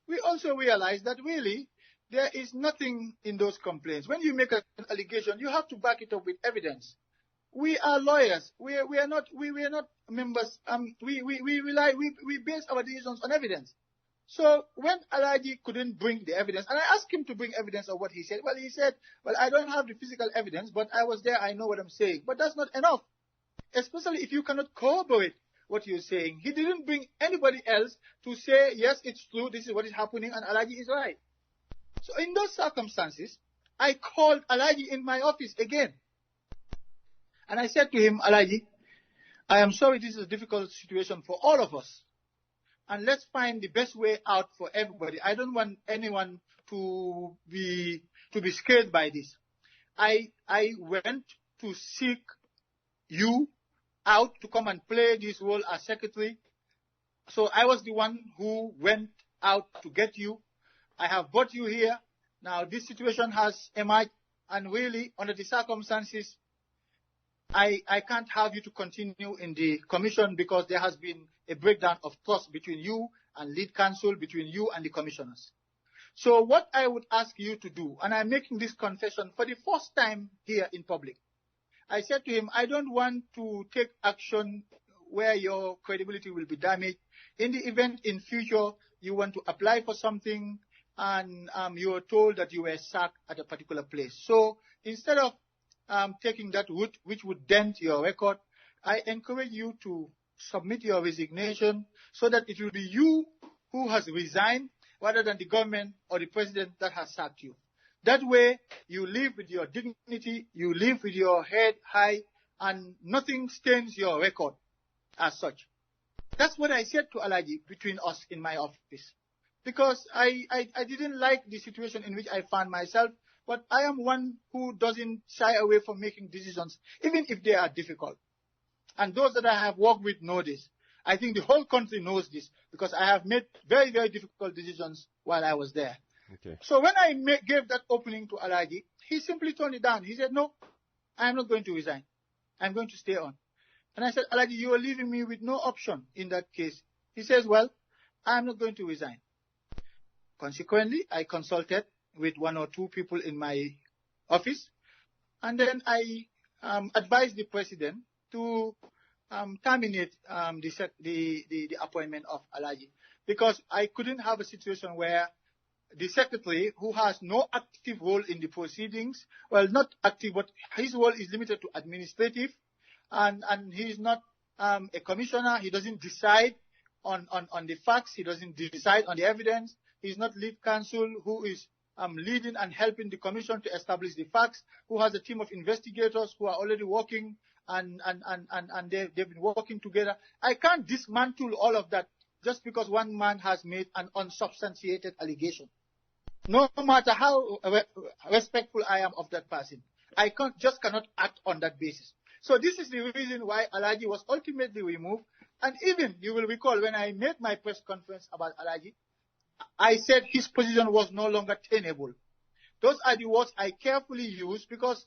we also realized that really there is nothing in those complaints. When you make an allegation, you have to back it up with evidence. We are lawyers. We are not members. We base our decisions on evidence. So when Alhaji couldn't bring the evidence, and I asked him to bring evidence of what he said, well, he said, well, I don't have the physical evidence, but I was there, I know what I'm saying. But that's not enough, especially if you cannot corroborate what you're saying. He didn't bring anybody else to say, yes, it's true, this is what is happening, and Alhaji is right. So in those circumstances, I called Alhaji in my office again. And I said to him, Alhaji, I am sorry this is a difficult situation for all of us. And let's find the best way out for everybody. I don't want anyone to be scared by this. I went to seek you out to come and play this role as secretary. So I was the one who went out to get you. I have brought you here. Now this situation has emerged, and really under the circumstances, I can't have you to continue in the commission because there has been a breakdown of trust between you and lead counsel, between you and the commissioners. So what I would ask you to do, and I'm making this confession for the first time here in public, I said to him, I don't want to take action where your credibility will be damaged. In the event in future you want to apply for something and you are told that you were sacked at a particular place. So instead of taking that route, which would dent your record, I encourage you to submit your resignation so that it will be you who has resigned rather than the government or the president that has sacked you. That way, you live with your dignity, you live with your head high, and nothing stains your record as such. That's what I said to Alhaji between us in my office. Because I didn't like the situation in which I found myself, but I am one who doesn't shy away from making decisions, even if they are difficult. And those that I have worked with know this. I think the whole country knows this, because I have made very, very difficult decisions while I was there. Okay. So when I gave that opening to Alhaji, he simply turned it down. He said, no, I am not going to resign. I'm going to stay on. And I said, Alhaji, you are leaving me with no option in that case. He says, well, I am not going to resign. Consequently, I consulted with one or two people in my office, and then I advised the president to terminate the appointment of Alhaji, because I couldn't have a situation where the secretary, who has no active role in the proceedings, well, not active, but his role is limited to administrative, and he is not a commissioner. He doesn't decide on the facts. He doesn't decide on the evidence. He's not lead counsel who is leading and helping the commission to establish the facts, who has a team of investigators who are already working and they've been working together. I can't dismantle all of that just because one man has made an unsubstantiated allegation. No matter how respectful I am of that person, I cannot act on that basis. So this is the reason why Alaji was ultimately removed. And even, you will recall, when I made my press conference about Alaji, I said his position was no longer tenable. Those are the words I carefully used because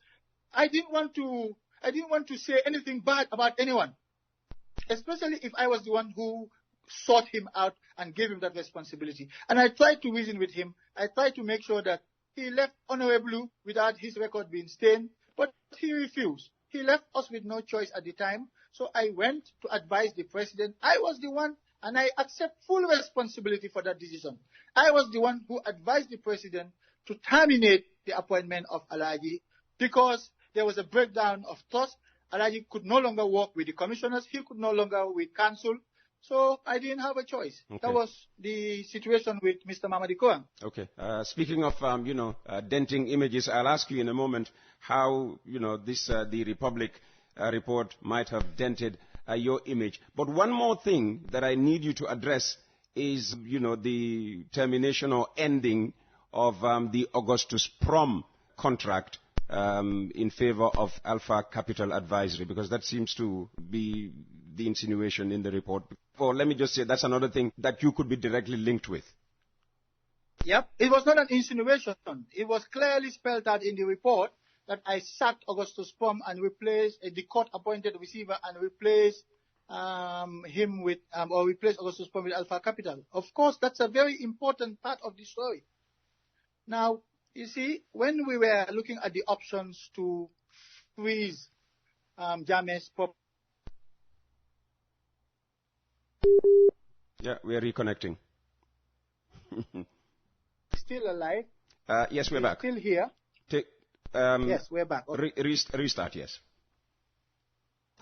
I didn't want to say anything bad about anyone, especially if I was the one who sought him out and gave him that responsibility. And I tried to reason with him. I tried to make sure that he left honorably without his record being stained, but he refused. He left us with no choice at the time. So I went to advise the president. I was the one, and I accept full responsibility for that decision. I was the one who advised the president to terminate the appointment of Alaji because there was a breakdown of trust. Alaji could no longer work with the commissioners. He could no longer with council. So I didn't have a choice. Okay. That was the situation with Mr. Mamadi Koang. Okay. Speaking of, denting images, I'll ask you in a moment how, the Republic report might have dented your image. But one more thing that I need you to address is, the termination or ending of the Augustus Prom contract in favor of Alpha Capital Advisory, because that seems to be the insinuation in the report. Or let me just say that's another thing that you could be directly linked with. Yep, it was not an insinuation. It was clearly spelled out in the report that I sacked Augustus Prom and replaced the court-appointed receiver and replaced him with, or replaced Augustus Prom with Alpha Capital. Of course, that's a very important part of the story. Now, you see, when we were looking at the options to freeze Jammeh's property. Yeah, we are reconnecting. Still alive? Yes, we're back. Still here? Yes, we're back. Okay. Restart, yes.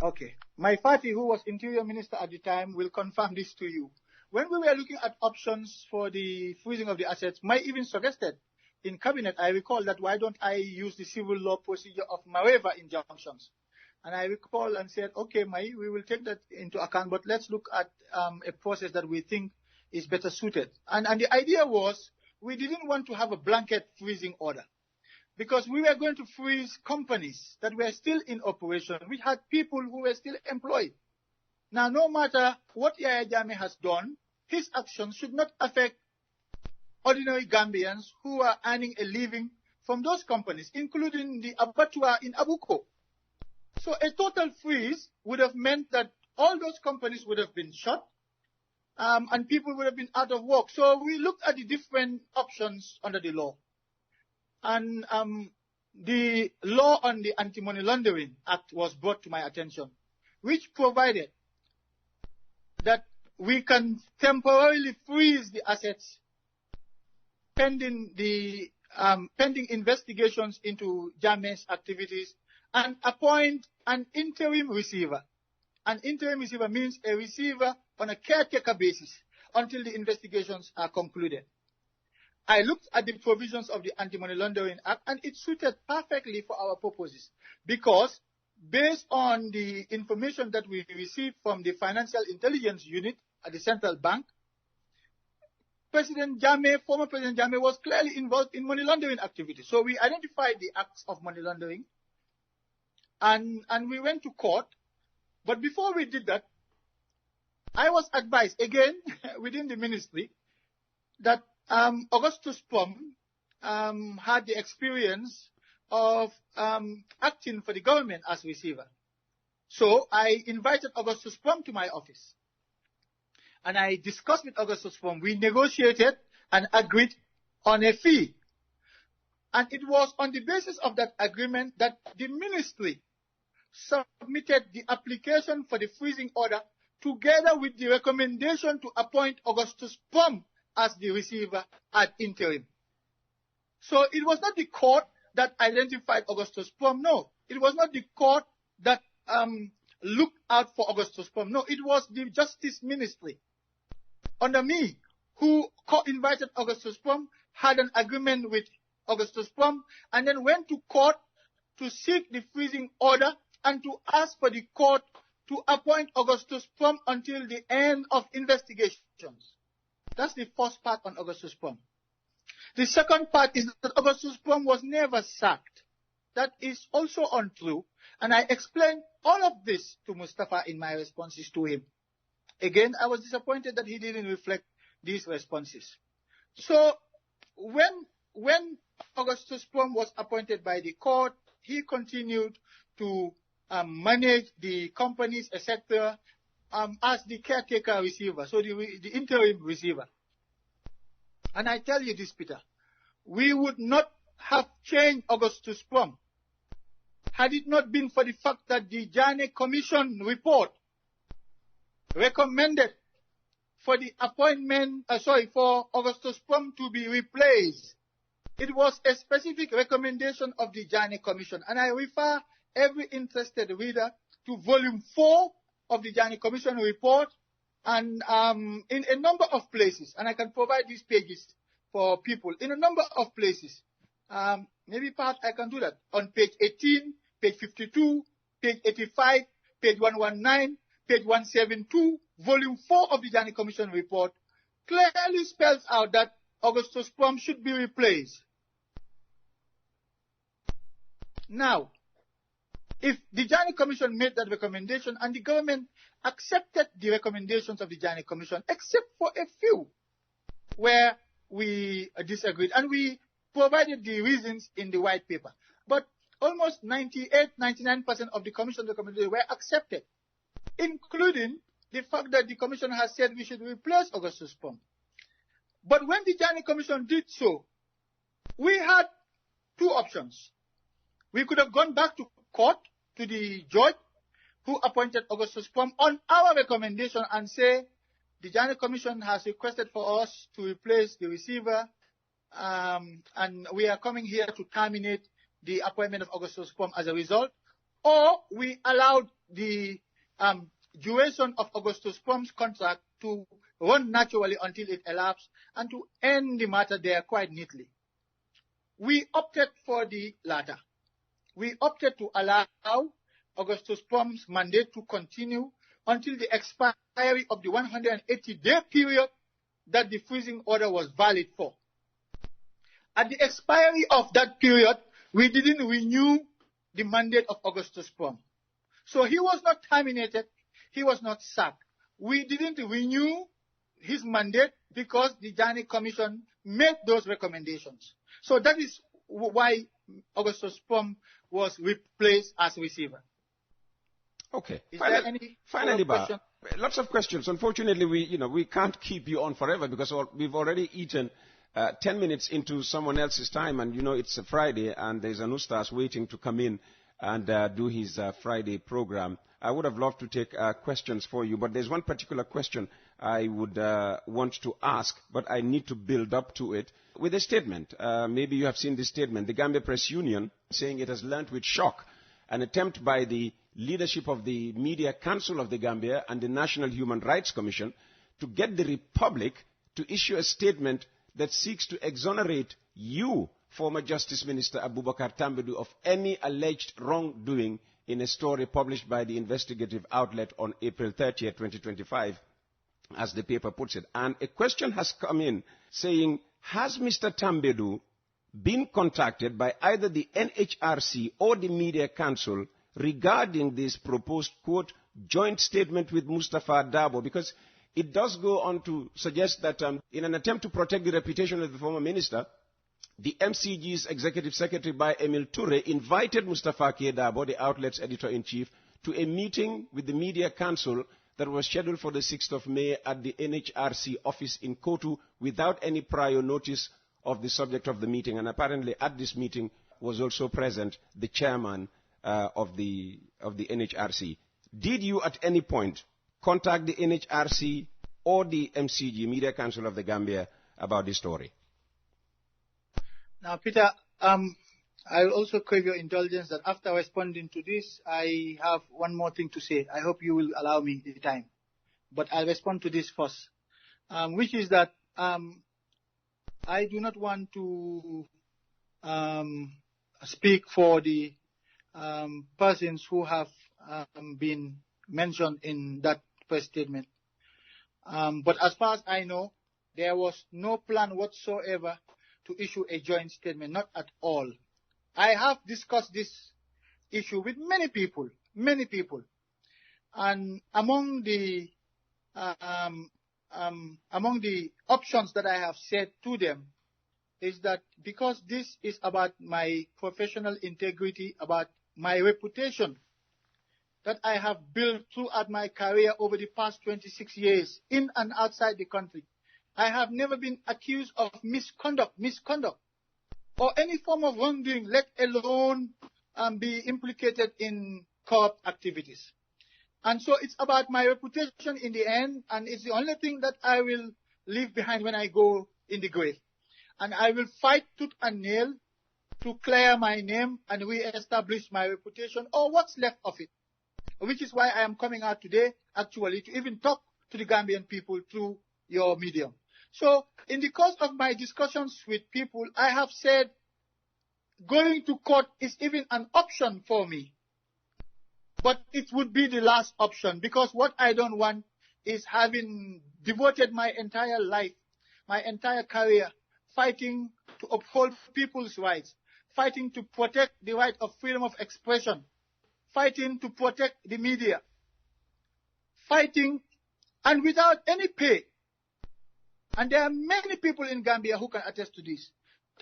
Okay. My Fati, who was Interior Minister at the time, will confirm this to you. When we were looking at options for the freezing of the assets, Mai even suggested in Cabinet, I recall that why don't I use the civil law procedure of Mareva injunctions? And I recall and said, okay, Mai, we will take that into account, but let's look at a process that we think is better suited. And the idea was we didn't want to have a blanket freezing order because we were going to freeze companies that were still in operation. We had people who were still employed. Now, no matter what Yahya Jammeh has done, his actions should not affect ordinary Gambians who are earning a living from those companies, including the abattoir in Abuko. So a total freeze would have meant that all those companies would have been shut and people would have been out of work. So we looked at the different options under the law. And the law on the Anti-Money Laundering Act was brought to my attention, which provided that we can temporarily freeze the assets pending investigations into Jammeh's activities and appoint an interim receiver. An interim receiver means a receiver on a caretaker basis until the investigations are concluded. I looked at the provisions of the Anti-Money Laundering Act and it suited perfectly for our purposes because based on the information that we received from the Financial Intelligence Unit at the Central Bank, former President Jammeh was clearly involved in money laundering activities. So we identified the acts of money laundering and we went to court. But before we did that, I was advised, again, within the ministry, that Augustus Prom had the experience of acting for the government as receiver. So I invited Augustus Prom to my office. And I discussed with Augustus Prom. We negotiated and agreed on a fee. And it was on the basis of that agreement that the ministry submitted the application for the freezing order together with the recommendation to appoint Augustus Prom as the receiver ad interim. So it was not the court that identified Augustus Prom. No, it was not the court that looked out for Augustus Prom. No, it was the Justice Ministry under me who invited Augustus Prom, had an agreement with Augustus Prom, and then went to court to seek the freezing order and to ask for the court to appoint Augustus Prom until the end of investigations. That's the first part on Augustus Prom. The second part is that Augustus Prom was never sacked. That is also untrue. And I explained all of this to Mustafa in my responses to him. Again, I was disappointed that he didn't reflect these responses. So when Augustus Prom was appointed by the court, he continued to manage the companies, etc., as the caretaker receiver, so the interim receiver. And I tell you this, Peter, we would not have changed Augustus Prom had it not been for the fact that the Jammeh Commission report recommended for the appointment, for Augustus Prom to be replaced. It was a specific recommendation of the Jammeh Commission, and I refer every interested reader to volume 4 of the Jammeh Commission report, and in a number of places, and I can provide these pages for people, in a number of places. Maybe perhaps I can do that. On page 18, page 52, page 85, page 119, page 172, volume 4 of the Jammeh Commission report clearly spells out that Augustus Prom should be replaced. Now, if the Jammeh Commission made that recommendation and the government accepted the recommendations of the Jammeh Commission, except for a few where we disagreed, and we provided the reasons in the white paper, but almost 99% of the Commission recommendations were accepted, including the fact that the Commission has said we should replace Augustus Prom. But when the Jammeh Commission did so, we had two options. We could have gone back to court, to the judge who appointed Augustus Prom on our recommendation and say, the Jammeh Commission has requested for us to replace the receiver, and we are coming here to terminate the appointment of Augustus Prom as a result. Or we allowed the duration of Augustus Prom's contract to run naturally until it elapsed and to end the matter there quite neatly. We opted for the latter. We opted to allow Augustus Prom's mandate to continue until the expiry of the 180-day period that the freezing order was valid for. At the expiry of that period, we didn't renew the mandate of Augustus Prom. So he was not terminated, he was not sacked. We didn't renew his mandate because the Jammeh Commission made those recommendations. So that is why Augustus Prom was replaced as receiver. Okay. Is there any finally, question? Lots of questions. Unfortunately, we can't keep you on forever because we've already eaten 10 minutes into someone else's time, and it's a Friday, and there's an Ustaz waiting to come in and do his Friday program. I would have loved to take questions for you, but there's one particular question I would want to ask, but I need to build up to it with a statement. Maybe you have seen this statement. The Gambia Press Union saying it has learnt with shock an attempt by the leadership of the Media Council of the Gambia and the National Human Rights Commission to get the Republic to issue a statement that seeks to exonerate you, former Justice Minister Abubakar Tambadou, of any alleged wrongdoing in a story published by the investigative outlet on April 30th, 2025, as the paper puts it. And a question has come in saying, has Mr. Tambadou been contacted by either the NHRC or the Media Council regarding this proposed, quote, joint statement with Mustafa Dabo? Because it does go on to suggest that in an attempt to protect the reputation of the former minister, the MCG's executive secretary by Emil Toure invited Mustafa K. Dabo, the outlet's editor-in-chief, to a meeting with the Media Council that was scheduled for the 6th of May at the NHRC office in Kotu without any prior notice of the subject of the meeting. And apparently at this meeting was also present the chairman of the NHRC. Did you at any point contact the NHRC or the MCG, Media Council of the Gambia, about this story? Now, Peter, I will also crave your indulgence that after responding to this, I have one more thing to say. I hope you will allow me the time. But I'll respond to this first, which is that I do not want to speak for the persons who have been mentioned in that press statement. But as far as I know, there was no plan whatsoever to issue a joint statement, not at all. I have discussed this issue with many people, many people. And among the options that I have said to them is that because this is about my professional integrity, about my reputation that I have built throughout my career over the past 26 years in and outside the country. I have never been accused of misconduct, or any form of wrongdoing, let alone be implicated in corrupt activities. And so it's about my reputation in the end, and it's the only thing that I will leave behind when I go in the grave. And I will fight tooth and nail to clear my name and re-establish my reputation, or what's left of it. Which is why I am coming out today, actually, to even talk to the Gambian people through your medium. So, in the course of my discussions with people, I have said going to court is even an option for me. But it would be the last option, because what I don't want is having devoted my entire life, my entire career, fighting to uphold people's rights, fighting to protect the right of freedom of expression, fighting to protect the media, fighting and without any pay. And there are many people in Gambia who can attest to this.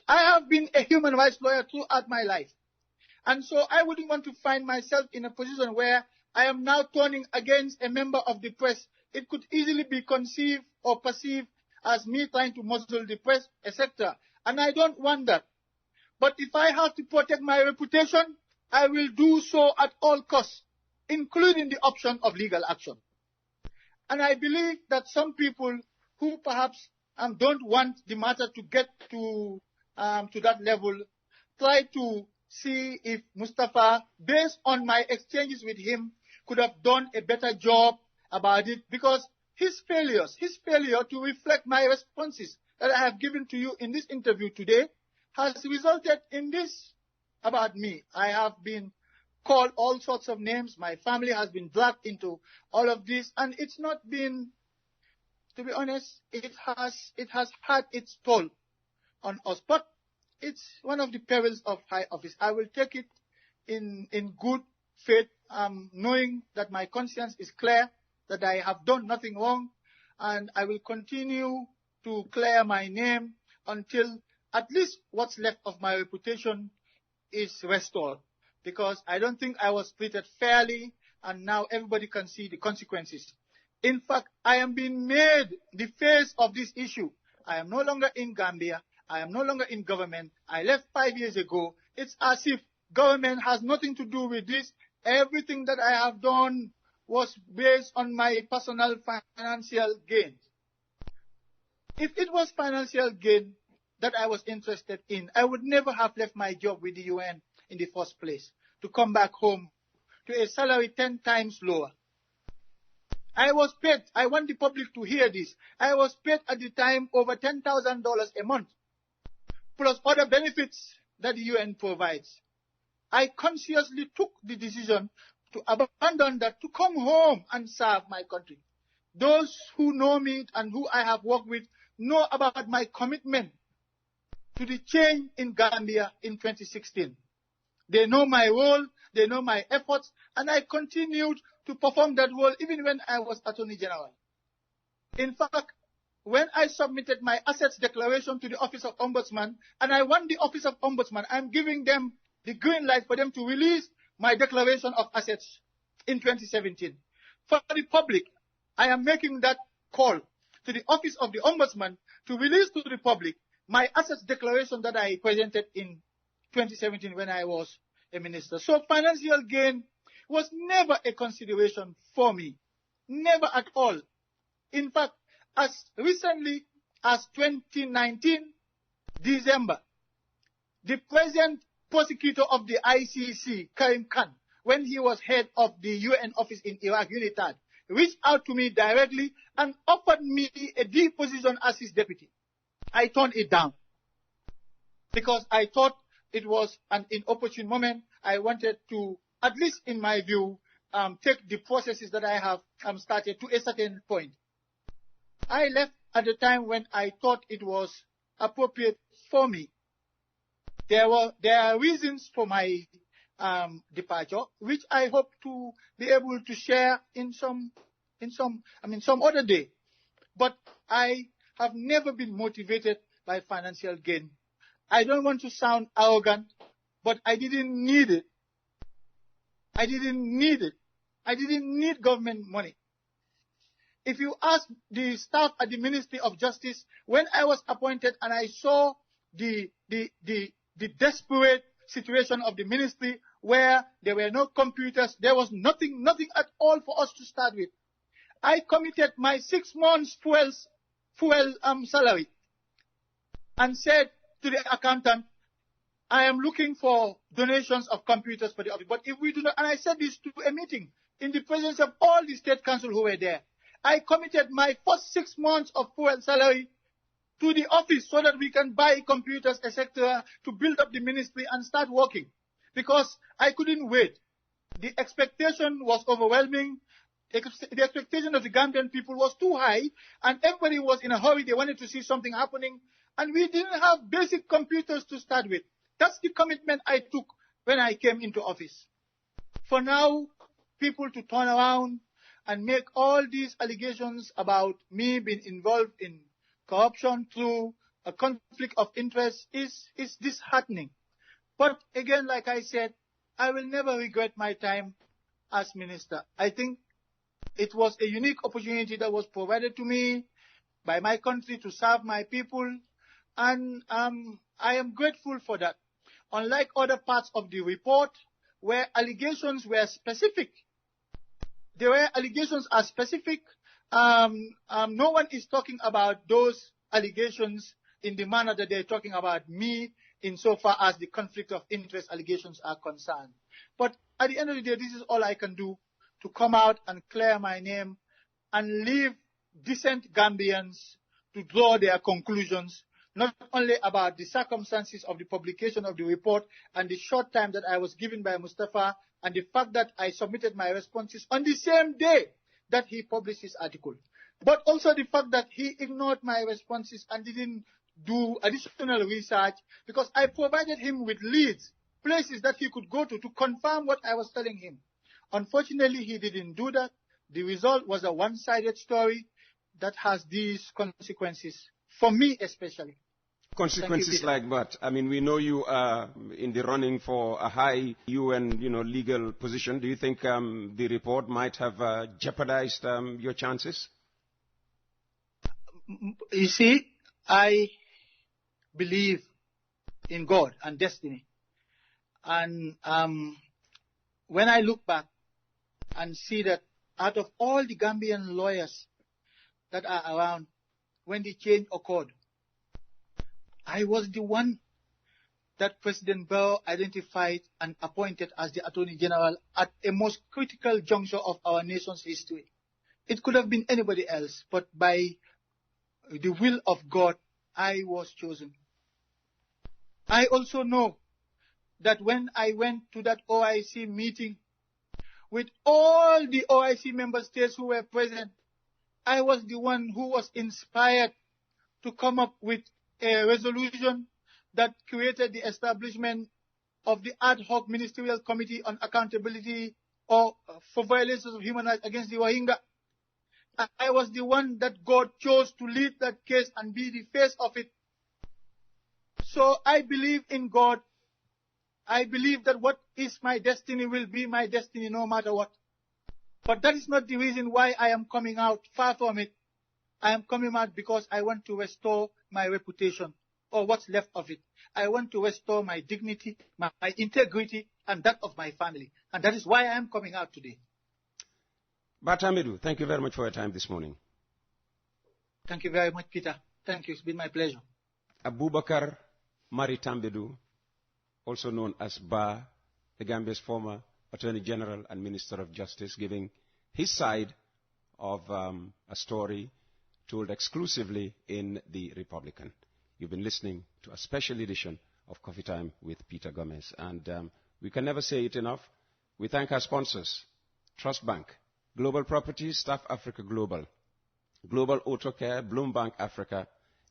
I have been a human rights lawyer throughout my life. And so I wouldn't want to find myself in a position where I am now turning against a member of the press. It could easily be conceived or perceived as me trying to muzzle the press, etc. And I don't want that. But if I have to protect my reputation, I will do so at all costs, including the option of legal action. And I believe that some people who perhaps don't want the matter to get to that level try to see if Mustafa, based on my exchanges with him, could have done a better job about it, because his failure to reflect my responses that I have given to you in this interview today has resulted in this about me. I have been called all sorts of names. My family has been dragged into all of this, and it's not been, to be honest, it has had its toll on us. But it's one of the perils of high office. I will take it in good faith, knowing that my conscience is clear, that I have done nothing wrong, and I will continue to clear my name until at least what's left of my reputation is restored. Because I don't think I was treated fairly, and now everybody can see the consequences. In fact, I am being made the face of this issue. I am no longer in Gambia. I am no longer in government. I left 5 years ago. It's as if government has nothing to do with this. Everything that I have done was based on my personal financial gains. If it was financial gain that I was interested in, I would never have left my job with the UN in the first place to come back home to a salary 10 times lower. I was paid, I want the public to hear this, I was paid at the time over $10,000 a month, plus other benefits that the UN provides. I consciously took the decision to abandon that, to come home and serve my country. Those who know me and who I have worked with know about my commitment to the change in Gambia in 2016. They know my role, they know my efforts, and I continued to perform that role even when I was Attorney General. In fact, when I submitted my assets declaration to the Office of Ombudsman, and I won the Office of Ombudsman, I'm giving them the green light for them to release my declaration of assets in 2017. For the public, I am making that call to the Office of the Ombudsman to release to the public my assets declaration that I presented in 2017 when I was a minister. So financial gain was never a consideration for me. Never at all. In fact, as recently as 2019, December, the present prosecutor of the ICC, Karim Khan, when he was head of the UN office in Iraq, UNITAD, reached out to me directly and offered me a deposition as his deputy. I turned it down because I thought it was an inopportune moment. I wanted to, at least in my view, take the processes that I have started to a certain point. I left at the time when I thought it was appropriate for me. There are reasons for my departure, which I hope to be able to share some other day. But I have never been motivated by financial gain. I don't want to sound arrogant, but I didn't need it. I didn't need government money. If you ask the staff at the Ministry of Justice, when I was appointed and I saw the desperate situation of the ministry where there were no computers, there was nothing at all for us to start with. I committed my 6 months fuel salary and said to the accountant, I am looking for donations of computers for the office. But if we do not, and I said this to a meeting in the presence of all the state council who were there, I committed my first 6 months of fuel salary to the office so that we can buy computers, etc., to build up the ministry and start working. Because I couldn't wait. The expectation was overwhelming. The expectation of the Gambian people was too high, and everybody was in a hurry. They wanted to see something happening, and we didn't have basic computers to start with. That's the commitment I took when I came into office. For now, people to turn around and make all these allegations about me being involved in corruption through a conflict of interest is disheartening. But again, like I said, I will never regret my time as minister. I think it was a unique opportunity that was provided to me by my country to serve my people, and I am grateful for that. Unlike other parts of the report where allegations were specific, there were allegations are specific. No one is talking about those allegations in the manner that they're talking about me insofar as the conflict of interest allegations are concerned. But at the end of the day, this is all I can do to come out and clear my name and leave decent Gambians to draw their conclusions, not only about the circumstances of the publication of the report and the short time that I was given by Mustafa and the fact that I submitted my responses on the same day that he published his article, but also the fact that he ignored my responses and didn't do additional research, because I provided him with leads, places that he could go to confirm what I was telling him. Unfortunately, he didn't do that. The result was a one-sided story that has these consequences, for me especially. Consequences like what? I mean, we know you are in the running for a high UN, legal position. Do you think the report might have jeopardized your chances? You see, I believe in God and destiny. And when I look back and see that out of all the Gambian lawyers that are around, when the change occurred, I was the one that President Barrow identified and appointed as the Attorney General at a most critical juncture of our nation's history. It could have been anybody else, but by the will of God, I was chosen. I also know that when I went to that OIC meeting with all the OIC member states who were present, I was the one who was inspired to come up with a resolution that created the establishment of the ad hoc ministerial committee on accountability for violations of human rights against the Rohingya. I was the one that God chose to lead that case and be the face of it. So I believe in God. I believe that what is my destiny will be my destiny no matter what. But that is not the reason why I am coming out. Far from it. I am coming out because I want to restore my reputation, or what's left of it. I want to restore my dignity, my integrity, and that of my family. And that is why I am coming out today. But Tambadou, thank you very much for your time this morning. Thank you very much, Peter. Thank you. It's been my pleasure. Abubakar Mari Tambadou, also known as Ba, the Gambia's former Attorney General and Minister of Justice, giving his side of a story told exclusively in the Republican. You've been listening to a special edition of Coffee Time with Peter Gomez. And we can never say it enough. We thank our sponsors, Trust Bank, Global Properties, Staff Africa Global, Global Auto Care, Bloombank Africa,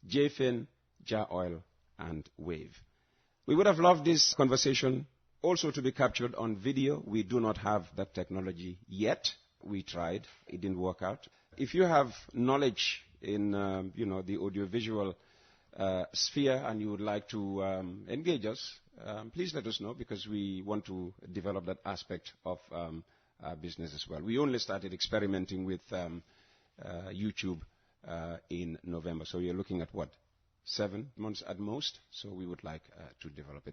JFIN, Jar Oil, and Wave. We would have loved this conversation also to be captured on video. We do not have that technology yet. We tried. It didn't work out. If you have knowledge in the audiovisual sphere and you would like to engage us, please let us know, because we want to develop that aspect of our business as well. We only started experimenting with YouTube in November, so you're looking at what, 7 months at most, so we would like to develop it.